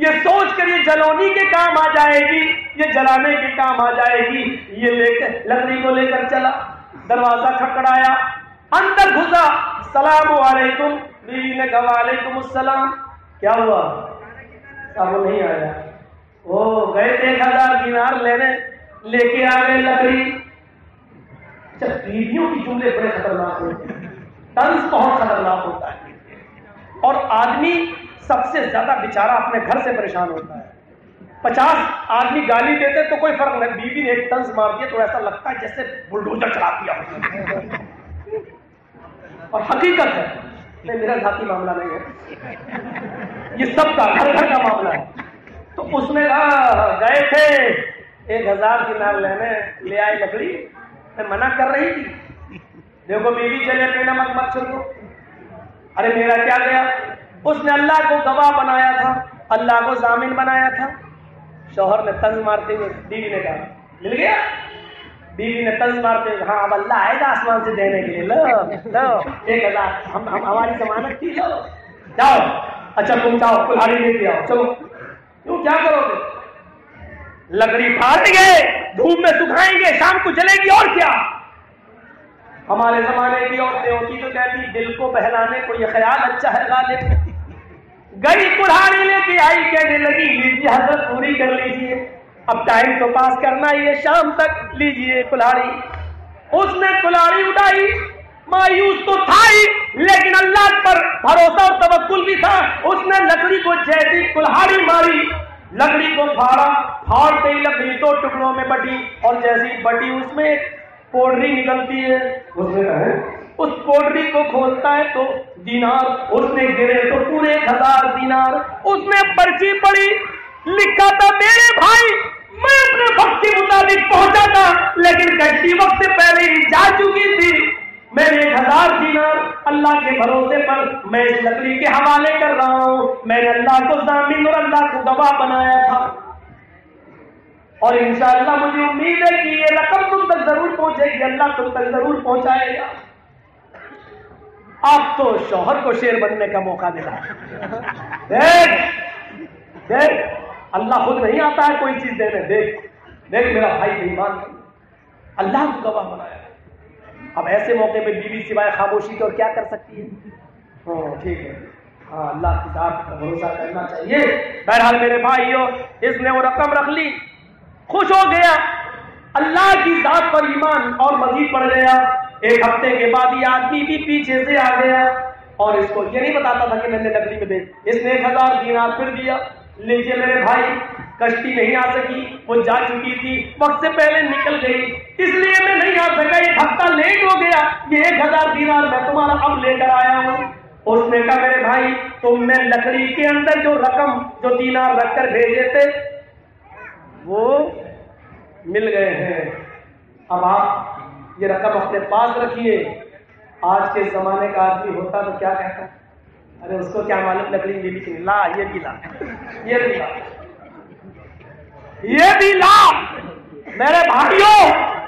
یہ سوچ کر یہ جلونی کے کام آ جائے گی، یہ جلانے کے کام آ جائے گی، یہ لے کر لکڑی کو لے کر چلا۔ دروازہ کھٹکھڑایا، اندر گھسا، السلام علیکم، بیوی نے کہا وعلیکم السلام، کیا ہوا؟ صاحب وہ نہیں آیا، وہ گئے تھے 1000 دینار لینے، لے کے آ گئے لکڑی۔ اچھا بیویوں کی جملے بڑے خطرناک ہوتے ہیں، طنز بہت خطرناک ہوتا ہے، اور آدمی سب سے زیادہ بیچارہ اپنے گھر سے پریشان ہوتا ہے۔ 50 آدمی گالی دیتے تو کوئی فرق نہیں، بیوی نے ایک طنز مار دیا تو ایسا لگتا ہے جیسے بلڈوزر چلا دیا ہو۔ اور حقیقت ہے، نہیں میرا ذاتی معاملہ نہیں ہے، یہ سب کا گھر گھر کا معاملہ ہے۔ تو اس نے کہا گئے تھے 1000 دینار لینے، لے آئے لکڑی، میں منع کر رہی تھی، دیکھو بیوی چلے پہ نمک مت چھڑکو۔ ارے میرا کیا گیا، اس نے اللہ کو گواہ بنایا تھا، اللہ کو ضامن بنایا تھا۔ شوہر نے طنز مارتے ہوئے بیوی نے کہا مل گیا، بیوی نے طنز مارتے ہوئے ہاں اب اللہ آئے گا آسمان سے دینے کے لیے، لو لو 1000 ہماری ضمانت تھی، لو جاؤ، اچھا تم جاؤ کلہاڑی لے کے آؤ، چلو کیوں کیا کرو گے، لکڑی پھاڑیں گے، دھوپ میں سکھائیں گے، شام کو جلے گی، اور کیا۔ ہمارے زمانے کی عورتیں ہوتی تو کہتی دل کو بہلانے کو یہ خیال اچھا ہے غالب، گئی کلہاڑی لے کے آئی، کہنے لگی لیجیے حضرت پوری کر لیجیے، اب ٹائم تو پاس کرنا ہی ہے، شام تک لیجیے کلہاڑی۔ اس نے کلہاڑی اٹھائی، مایوس تو تھا ہی لیکن اللہ پر بھروسہ اور توکل بھی تھا، اس نے لکڑی کو جیسی کلہاڑی ماری، لکڑی کو پھاڑا، پھاڑتے ہی لکڑی 2 ٹکڑوں میں بٹی، اور جیسی بٹی اس میں ایک پوڑری نکلتی ہے، اس پوڑری کو کھولتا ہے تو دینار، اس نے گرے تو پورے 1000 دینار۔ اس نے پرچی پڑھی، لکھا تھا میرے بھائی میں اپنے وقت کے مطابق پہنچا تھا لیکن کشتی وقت سے پہلے ہی جا چکی تھی، میں نے 1000 دینار اللہ کے بھروسے پر میں اس لکڑی کے حوالے کر رہا ہوں، میں نے اللہ کو ضامن اور اللہ کو گواہ بنایا تھا، اور انشاءاللہ مجھے امید ہے کہ یہ رقم تم تک ضرور پہنچے گی، اللہ تم تک ضرور پہنچائے گا۔ آپ تو شوہر کو شیر بننے کا موقع ملا، دیکھ دیکھ اللہ خود نہیں آتا ہے کوئی چیز دینے، دیکھ دیکھ میرا بھائی ایمان اللہ کو گواہ بنایا۔ اب ایسے موقع پہ بیوی سوائے خاموشی کے اور کیا کر سکتی ہے؟ ہاں ٹھیک ہے، ہاں اللہ کی ذات کا بھروسہ کرنا چاہیے۔ بہرحال میرے بھائیو، اس نے وہ رقم رکھ لی، خوش ہو گیا، اللہ کی ذات پر ایمان اور مزید بڑھ گیا۔ 1 ہفتے کے بعد یہ آدمی بھی پیچھے سے آ گیا اور اس کو یہ نہیں بتاتا تھا کہ میں نے لکڑی میں دے، اس نے 1000 دینار پھر دیا، لیجیے میرے بھائی کشتی نہیں آ سکی، وہ جا چکی تھی، وقت سے پہلے نکل گئی، اس لیے میں نہیں آ سکا، ایک ہفتہ لیٹ ہو گیا، یہ 1000 دینار میں تمہارا اب لے کر آیا ہوں۔ اس نے کہا میرے بھائی تم نے لکڑی کے اندر جو رقم جو دینار رکھ کر بھیجے تھے وہ مل گئے ہیں، اب آپ یہ رقم اپنے پاس رکھیے۔ آج کے زمانے کا آدمی ہوتا تو کیا کہتا، ارے اس کو کیا معلوم لکڑی ملی کہ لا، یہ بھی لا، یہ بھی لا، یہ بھی لا۔ میرے بھائیوں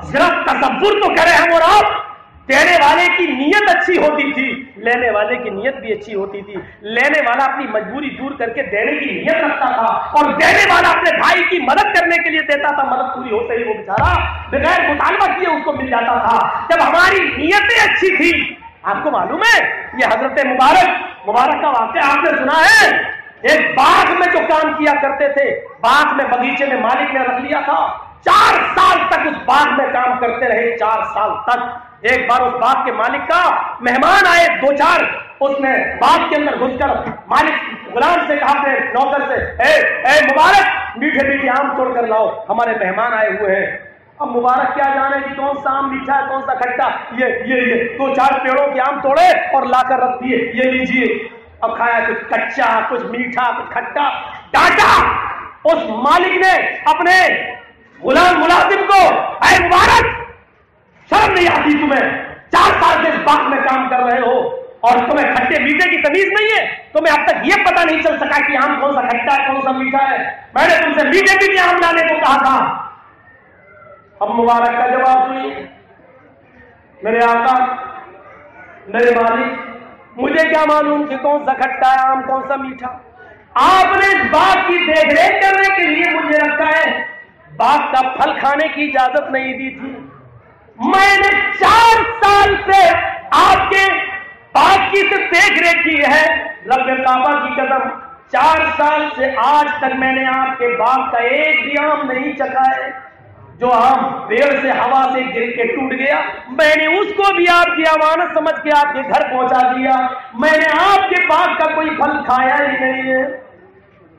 ذرا تصور تو کریں ہم اور آپ، دینے والے کی نیت اچھی ہوتی تھی، لینے والے کی نیت بھی اچھی ہوتی تھی، لینے والا اپنی مجبوری دور کر کے دینے کی نیت رکھتا تھا، اور دینے والا اپنے بھائی کی مدد کرنے کے لیے دیتا تھا، مدد پوری ہوتے ہی وہ بیچارہ بغیر مطالبہ کیے اس کو مل جاتا تھا۔ جب ہماری نیتیں اچھی تھی، آپ کو معلوم ہے یہ حضرت مبارک کا واقعہ آپ نے سنا ہے، ایک باغ میں جو کام کیا کرتے تھے، باغ میں باغیچے میں مالک نے رکھ لیا تھا، 4 سال تک اس باغ میں کام کرتے رہے، 4 سال تک۔ ایک بار اس باغ کے مالک کا مہمان آئے 2-4، اس نے باغ کے اندر گھس کر مالک غلام سے کہا اپنے نوکر سے، اے مبارک میٹھے میٹھے آم توڑ کر لاؤ، ہمارے مہمان آئے ہوئے ہیں۔ اب مبارک کیا جانے کہ کون سا آم میٹھا ہے کون سا کھٹا، یہ 2-4 پیڑوں کے آم توڑے اور لا کر رکھ دیے، یہ لیجیے۔ اب کھایا کچھ کچا کچھ میٹھا کچھ کھٹا، ڈانٹا اس مالک نے اپنے غلام ملازم کو، اے مبارک شرم نہیں آتی تمہیں، 4 سال سے اس باغ میں کام کر رہے ہو اور تمہیں کھٹے میٹھے کی تمیز نہیں ہے، تمہیں اب تک یہ پتہ نہیں چل سکا کہ آم کون سا کھٹا ہے کون سا میٹھا ہے، میں نے تم سے میٹھے میٹھے آم لانے کو کہا تھا۔ اب مبارک کا جواب سنیے، میرے آقا میرے مالک مجھے کیا معلوم کہ کون سا کھٹا ہے آم کون سا میٹھا، آپ نے اس باغ کی دیکھ ریکھ کرنے کے لیے مجھے رکھا ہے، باغ کا پھل کھانے کی اجازت نہیں دی تھی، میں نے 4 سال سے آپ کے باغ کی صرف دیکھ ریکھ کی ہے، رب کعبہ کی قسم 4 سال سے آج تک میں نے آپ کے باغ کا ایک بھی آم نہیں چکھا ہے، جو آم پیڑ سے ہوا سے گر کے ٹوٹ گیا میں نے اس کو بھی آپ کی امانت سمجھ کے آپ کے گھر پہنچا دیا، میں نے آپ کے باغ کا کوئی پھل کھایا ہی نہیں ہے۔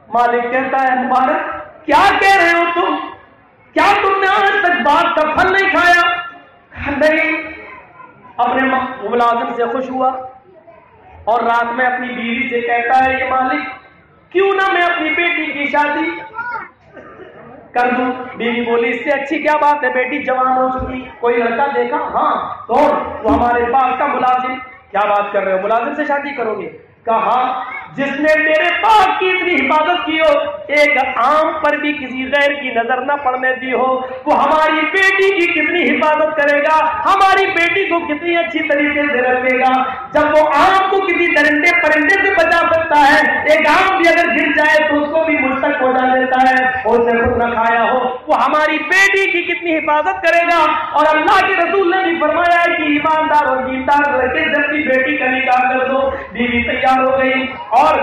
مالک کہتا ہے مبارک کیا کہہ رہے ہو تم، کیا تم نے آج تک باغ کا پھل نہیں کھایا؟ نہیں۔ اپنے ملازم سے خوش ہوا اور رات میں اپنی بیوی سے کہتا ہے کہ مالک کیوں نہ میں اپنی بیٹی کی شادی کر دوں۔ بیوی بولی اس سے اچھی کیا بات ہے، بیٹی جوان ہو چکی، کوئی لڑکا دیکھا؟ ہاں کون؟ وہ ہمارے باغ کا ملازم۔ کیا بات کر رہے ہو، ملازم سے شادی کرو گے؟ کہا جس نے میرے باغ کی اتنی حفاظت کی ہو، ایک آم پر بھی کسی غیر کی نظر نہ پڑنے دی ہو، وہ ہماری بیٹی کی کتنی حفاظت کرے گا، ہماری بیٹی کو کتنی اچھی طریقے سے رکھے گا۔ جب وہ آم کو کسی درندے پرندے سے بچا سکتا ہے، ایک آم بھی اگر گر جائے تو اس کو بھی مجھ تک پہنچا دیتا ہے اور اس نے خود نہ کھایا ہو، وہ ہماری بیٹی کی کتنی حفاظت کرے گا۔ اور اللہ کے رسول نے بھی فرمایا ہے کہ ایماندار اور دیندار لڑکے سے اپنی بیٹی کا نکاح کر دو۔ بیوی تیار ہو گئی اور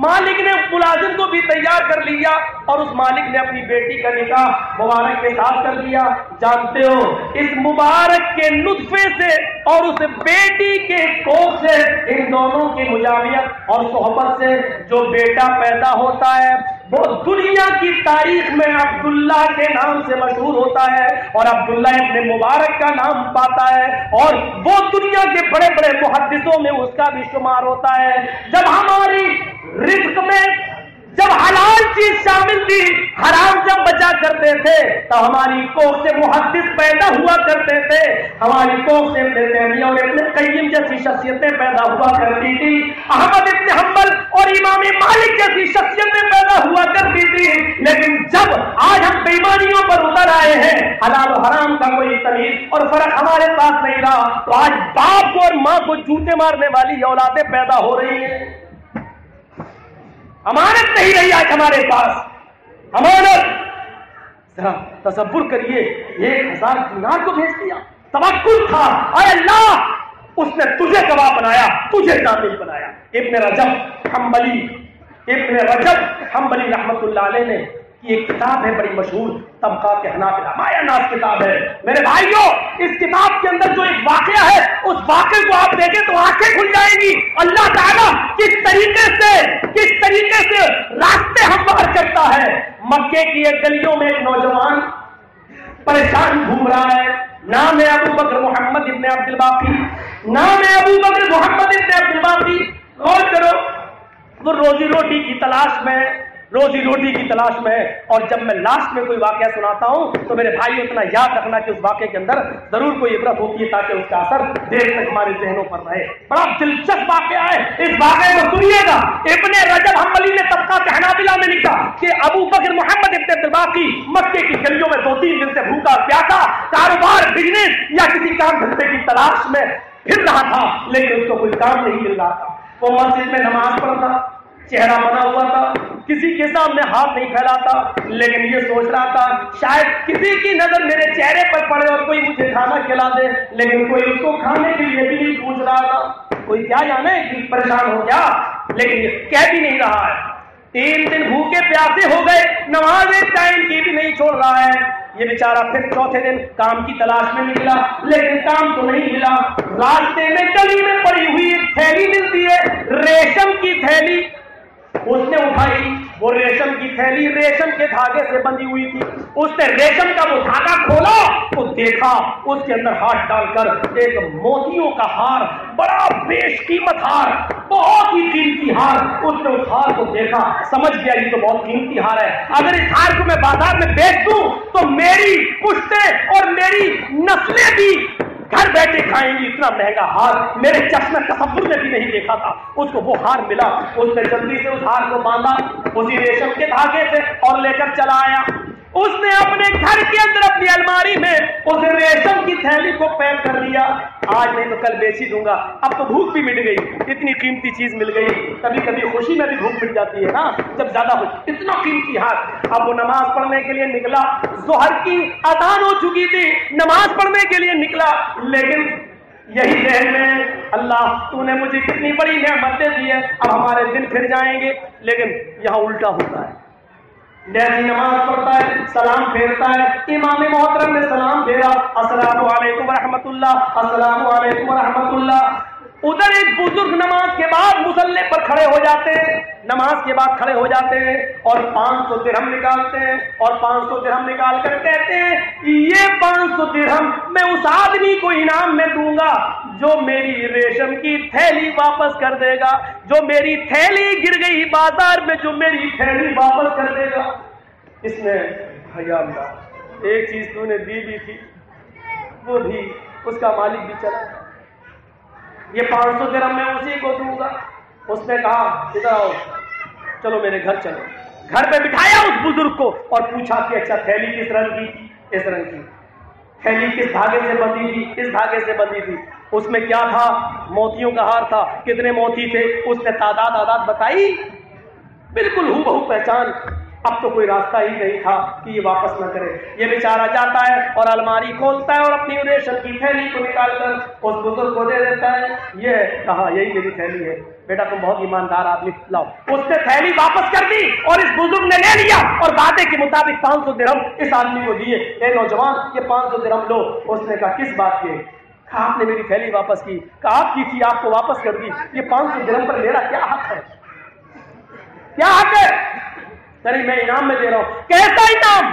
مالک نے ملازم کو بھی تیار کر لیا اور اس مالک نے اپنی بیٹی کا نکاح مبارک کے ساتھ کر دیا۔ جانتے ہو اس مبارک کے نطفے سے اور اس بیٹی کے کوکھ سے، ان دونوں کی مجاویت اور صحبت سے جو بیٹا پیدا ہوتا ہے وہ دنیا کی تاریخ میں عبداللہ کے نام سے مشہور ہوتا ہے اور عبداللہ ابن مبارک کا نام پاتا ہے اور وہ دنیا کے بڑے بڑے محدثوں میں اس کا بھی شمار ہوتا ہے۔ جب ہماری رزق میں جب حلال چیز شامل تھی، حرام جب بچا کرتے تھے تو ہماری کوکھ سے محدث پیدا ہوا کرتے تھے، ہماری کوکھ سے ابن تیمیہ اور ابن قیم جیسی شخصیتیں پیدا ہوا کرتی تھی، احمد ابن حنبل اور امام مالک جیسی شخصیتیں پیدا ہوا کرتی تھی۔ لیکن جب آج ہم بےایمانیوں پر اتر آئے ہیں، حلال و حرام کا کوئی تمیز اور فرق ہمارے پاس نہیں رہا، تو آج باپ کو اور ماں کو جوتے مارنے والی اولادیں پیدا ہو رہی ہیں۔ امانت نہیں رہی آج ہمارے پاس، امانت۔ ذرا تصور کریے 1000 دینار کو بھیج دیا، توکل تھا، اے اللہ اس نے تجھے گواہ بنایا، تجھے ضامن بنایا۔ ابن رجب حنبلی رحمت اللہ علیہ نے یہ کتاب ہے بڑی مشہور، طبقات حنابلہ، مایا ناز کتاب ہے۔ میرے بھائیوں اس کتاب کے اندر جو ایک واقعہ ہے اس واقعے کو آپ دیکھیں تو آنکھیں کھل جائیں گی۔ اللہ تعالیٰ کس طریقے سے راستے ہموار کرتے دیکھتا ہے مکے کی ایک گلیوں میں ایک نوجوان پریشان گھوم رہا ہے. نام ہے ابو بکر محمد ابن عبد الباقی. نام ہے ابو بکر محمد ابن عبد الباقی. غور کرو، وہ روزی روٹی کی تلاش میں اور جب میں لاسٹ میں کوئی واقعہ سناتا ہوں تو میرے بھائی اتنا یاد رکھنا کہ اس واقعے کے اندر ضرور کوئی عبرت ہوتی ہے تاکہ اس کا اثر دیر تک ہمارے ذہنوں پر رہے. بڑا دلچسپ واقعہ ہے. اس واقعے کو سنیے گا. ابن رجب حنبلی نے طبقات حنابلہ میں لکھا کہ ابو بکر محمد ابن عبد الباقی مکے کی گلیوں میں 2-3 دن سے بھوکا پیاسا کاروبار بزنس یا کسی کام دھندے کی تلاش میں پھر رہا تھا، لیکن اس کو کوئی کام نہیں مل رہا تھا. وہ مسجد میں نماز پڑھتا، چہرہ بنا ہوا تھا، کسی کے سامنے ہاتھ نہیں پھیلاتا، لیکن یہ سوچ رہا تھا شاید کسی کی نظر میرے چہرے پر پڑے اور کوئی مجھے کھانا کھلا دے، لیکن کوئی اس کو کھانے کے لیے بھی نہیں پوچھ رہا تھا. کوئی کیا جانے کہ پریشان ہو گیا، لیکن یہ کہہ بھی نہیں رہا ہے. 3 دن بھوکے پیاسے ہو گئے، نماز ایک ٹائم کی بھی نہیں چھوڑ رہا ہے. یہ بیچارہ پھر چوتھے دن کام کی تلاش میں نکلا، لیکن کام تو نہیں ملا. راستے میں گلی میں پڑی ہوئی ایک تھیلی ملتی ہے، ریشم کی تھیلی. اس نے اٹھائی، وہ ریشم کی تھیلی ریشم کے دھاگے سے بندھی ہوئی تھی. اس نے ریشم کا وہ دھاگا کھولا تو دیکھا اس کے اندر ہاتھ ڈال کر ایک موتیوں کا ہار، بڑا بیش قیمت ہار، بہت ہی قیمتی ہار. اس نے اس ہار کو دیکھا، سمجھ گیا یہ تو بہت قیمتی ہار ہے. اگر اس ہار کو میں بازار میں بیچ دوں تو میری پشتیں اور میری نسلیں بھی گھر بیٹھے کھائیں گی. اتنا مہنگا ہار میرے چشم تصور میں بھی نہیں دیکھا تھا. اس کو وہ ہار ملا، اس نے جلدی سے اس ہار کو باندھا اسی ریشم کے دھاگے سے اور لے کر چلا آیا. اس نے اپنے گھر کے اندر اپنی الماری میں اس ریشم کی تھیلی کو پیک کر دیا. آج نہیں تو کل بیچ ہی دوں گا، اب تو بھوک بھی مٹ گئی، اتنی قیمتی چیز مل گئی. کبھی کبھی خوشی میں بھی بھوک مٹ جاتی ہے نا جب زیادہ ہو. اتنا قیمتی ہاتھ. اب وہ نماز پڑھنے کے لیے نکلا، ظہر کی اذان ہو چکی تھی، نماز پڑھنے کے لیے نکلا، لیکن یہی ذہن میں اللہ تو نے مجھے کتنی بڑی نعمتیں دی ہیں، اب ہمارے دن پھر جائیں گے. لیکن یہاں الٹا ہوتا ہے. جیسی نماز پڑھتا ہے سلام پھیرتا ہے، امام محترم نے سلام پھیرا، السلام علیکم ورحمۃ اللہ، السلام علیکم ورحمۃ اللہ. ادھر ایک بزرگ نماز کے بعد مصلی پر کھڑے ہو جاتے ہیں، نماز کے بعد کھڑے ہو جاتے ہیں اور 500 درہم نکالتے ہیں اور 500 درہم نکال کر کہتے ہیں یہ 500 درہم میں اس آدمی کو انعام میں دوں گا جو میری ریشم کی تھیلی واپس کر دے گا، جو میری تھیلی گر گئی بازار میں، جو میری تھیلی واپس کر دے گا. اس نے یا اللہ ایک چیز تو نے دی بھی تھی، وہ بھی اس کا مالک بھی چلا، یہ 500 درہم میں اسی کو دوں گا. اس نے کہا ادھر آؤ، چلو میرے گھر چلو. گھر پہ بٹھایا اس بزرگ کو اور پوچھا کہ اچھا تھیلی کس رنگ کی؟ اس رنگ کی. تھیلی کس دھاگے سے بندھی تھی؟ اس دھاگے سے بندھی تھی. اس میں کیا تھا؟ موتیوں کا ہار تھا. کتنے موتی تھے؟ اس نے تعداد بتائی، بالکل ہو بہو پہچان. اب تو کوئی راستہ ہی نہیں تھا کہ یہ واپس نہ کرے. یہ بیچارہ جاتا ہے اور الماری کھولتا ہے اور اپنی ریشم کی تھیلی کو نکال کر اس بزرگ کو دے دیتا ہے. یہ کہا یہی میری تھیلی ہے، بیٹا تم بہت ایماندار آدمی، لاؤ. اس نے تھیلی واپس کر دی اور اس بزرگ نے لے لیا اور وعدے کے مطابق 500 درہم اس آدمی کو دیے. اے نوجوان یہ 500 درہم لو. اس نے کہا کس بات کے؟ کہا آپ نے میری تھیلی واپس کی. کہا آپ کی تھی، آپ کو واپس کر دی. یہ 500 درہم پر میرا کیا حق ہے؟ کیا حق ہے؟ نہیں میں انعام میں دے رہا ہوں. کیسا انعام؟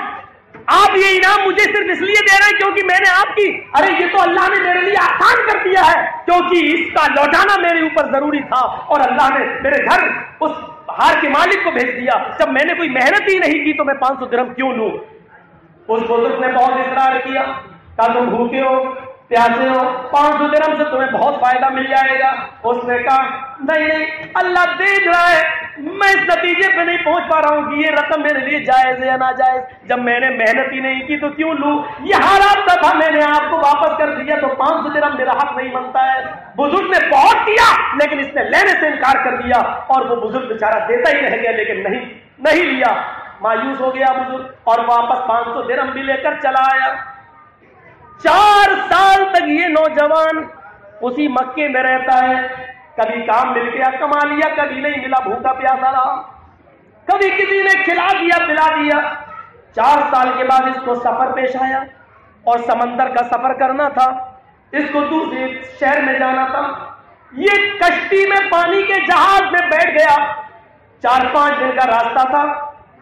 آپ یہ انعام مجھے صرف اس لیے دے رہے ہیں کیونکہ میں نے آپ کی، ارے یہ تو اللہ نے میرے لیے آسان کر دیا ہے کیونکہ اس کا لوٹانا میرے اوپر ضروری تھا اور اللہ نے میرے گھر اس ہار کے مالک کو بھیج دیا. جب میں نے کوئی محنت ہی نہیں کی تو میں 500 درہم کیوں لوں؟ اس بزرگ نے بہت اصرار کیا، کہا تم بھوکے ہو پیاسے ہو، 500 درہم سے تمہیں بہت فائدہ مل جائے گا. اس نے کہا نہیں اللہ دیکھ رہا ہے میں اس نتیجے پہ نہیں پہنچ پا رہا ہوں کہ یہ رقم میرے لیے جائز ہے یا ناجائز. جب میں نے محنت ہی نہیں کی تو کیوں لوں؟ یہ حالات تھا، میں نے آپ کو واپس کر دیا تو 500 درہم میرا حق نہیں بنتا ہے. بزرگ نے بہت دیا لیکن اس نے لینے سے انکار کر دیا اور وہ بزرگ بیچارہ دیتا ہی رہ گیا لیکن نہیں لیا. مایوس ہو گیا بزرگ اور واپس 500 درہم بھی لے کر چلا آیا. 4 سال تک یہ نوجوان اسی مکے میں رہتا ہے. کبھی کام مل گیا کما لیا، کبھی نہیں ملا بھوکا پیاسا رہا، کبھی کسی نے کھلا دیا پلا دیا. 4 سال کے بعد اس کو سفر پیش آیا اور سمندر کا سفر کرنا تھا، اس کو دوسرے شہر میں جانا تھا. یہ کشتی میں پانی کے جہاز میں بیٹھ گیا. 4-5 دن کا راستہ تھا.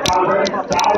4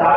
4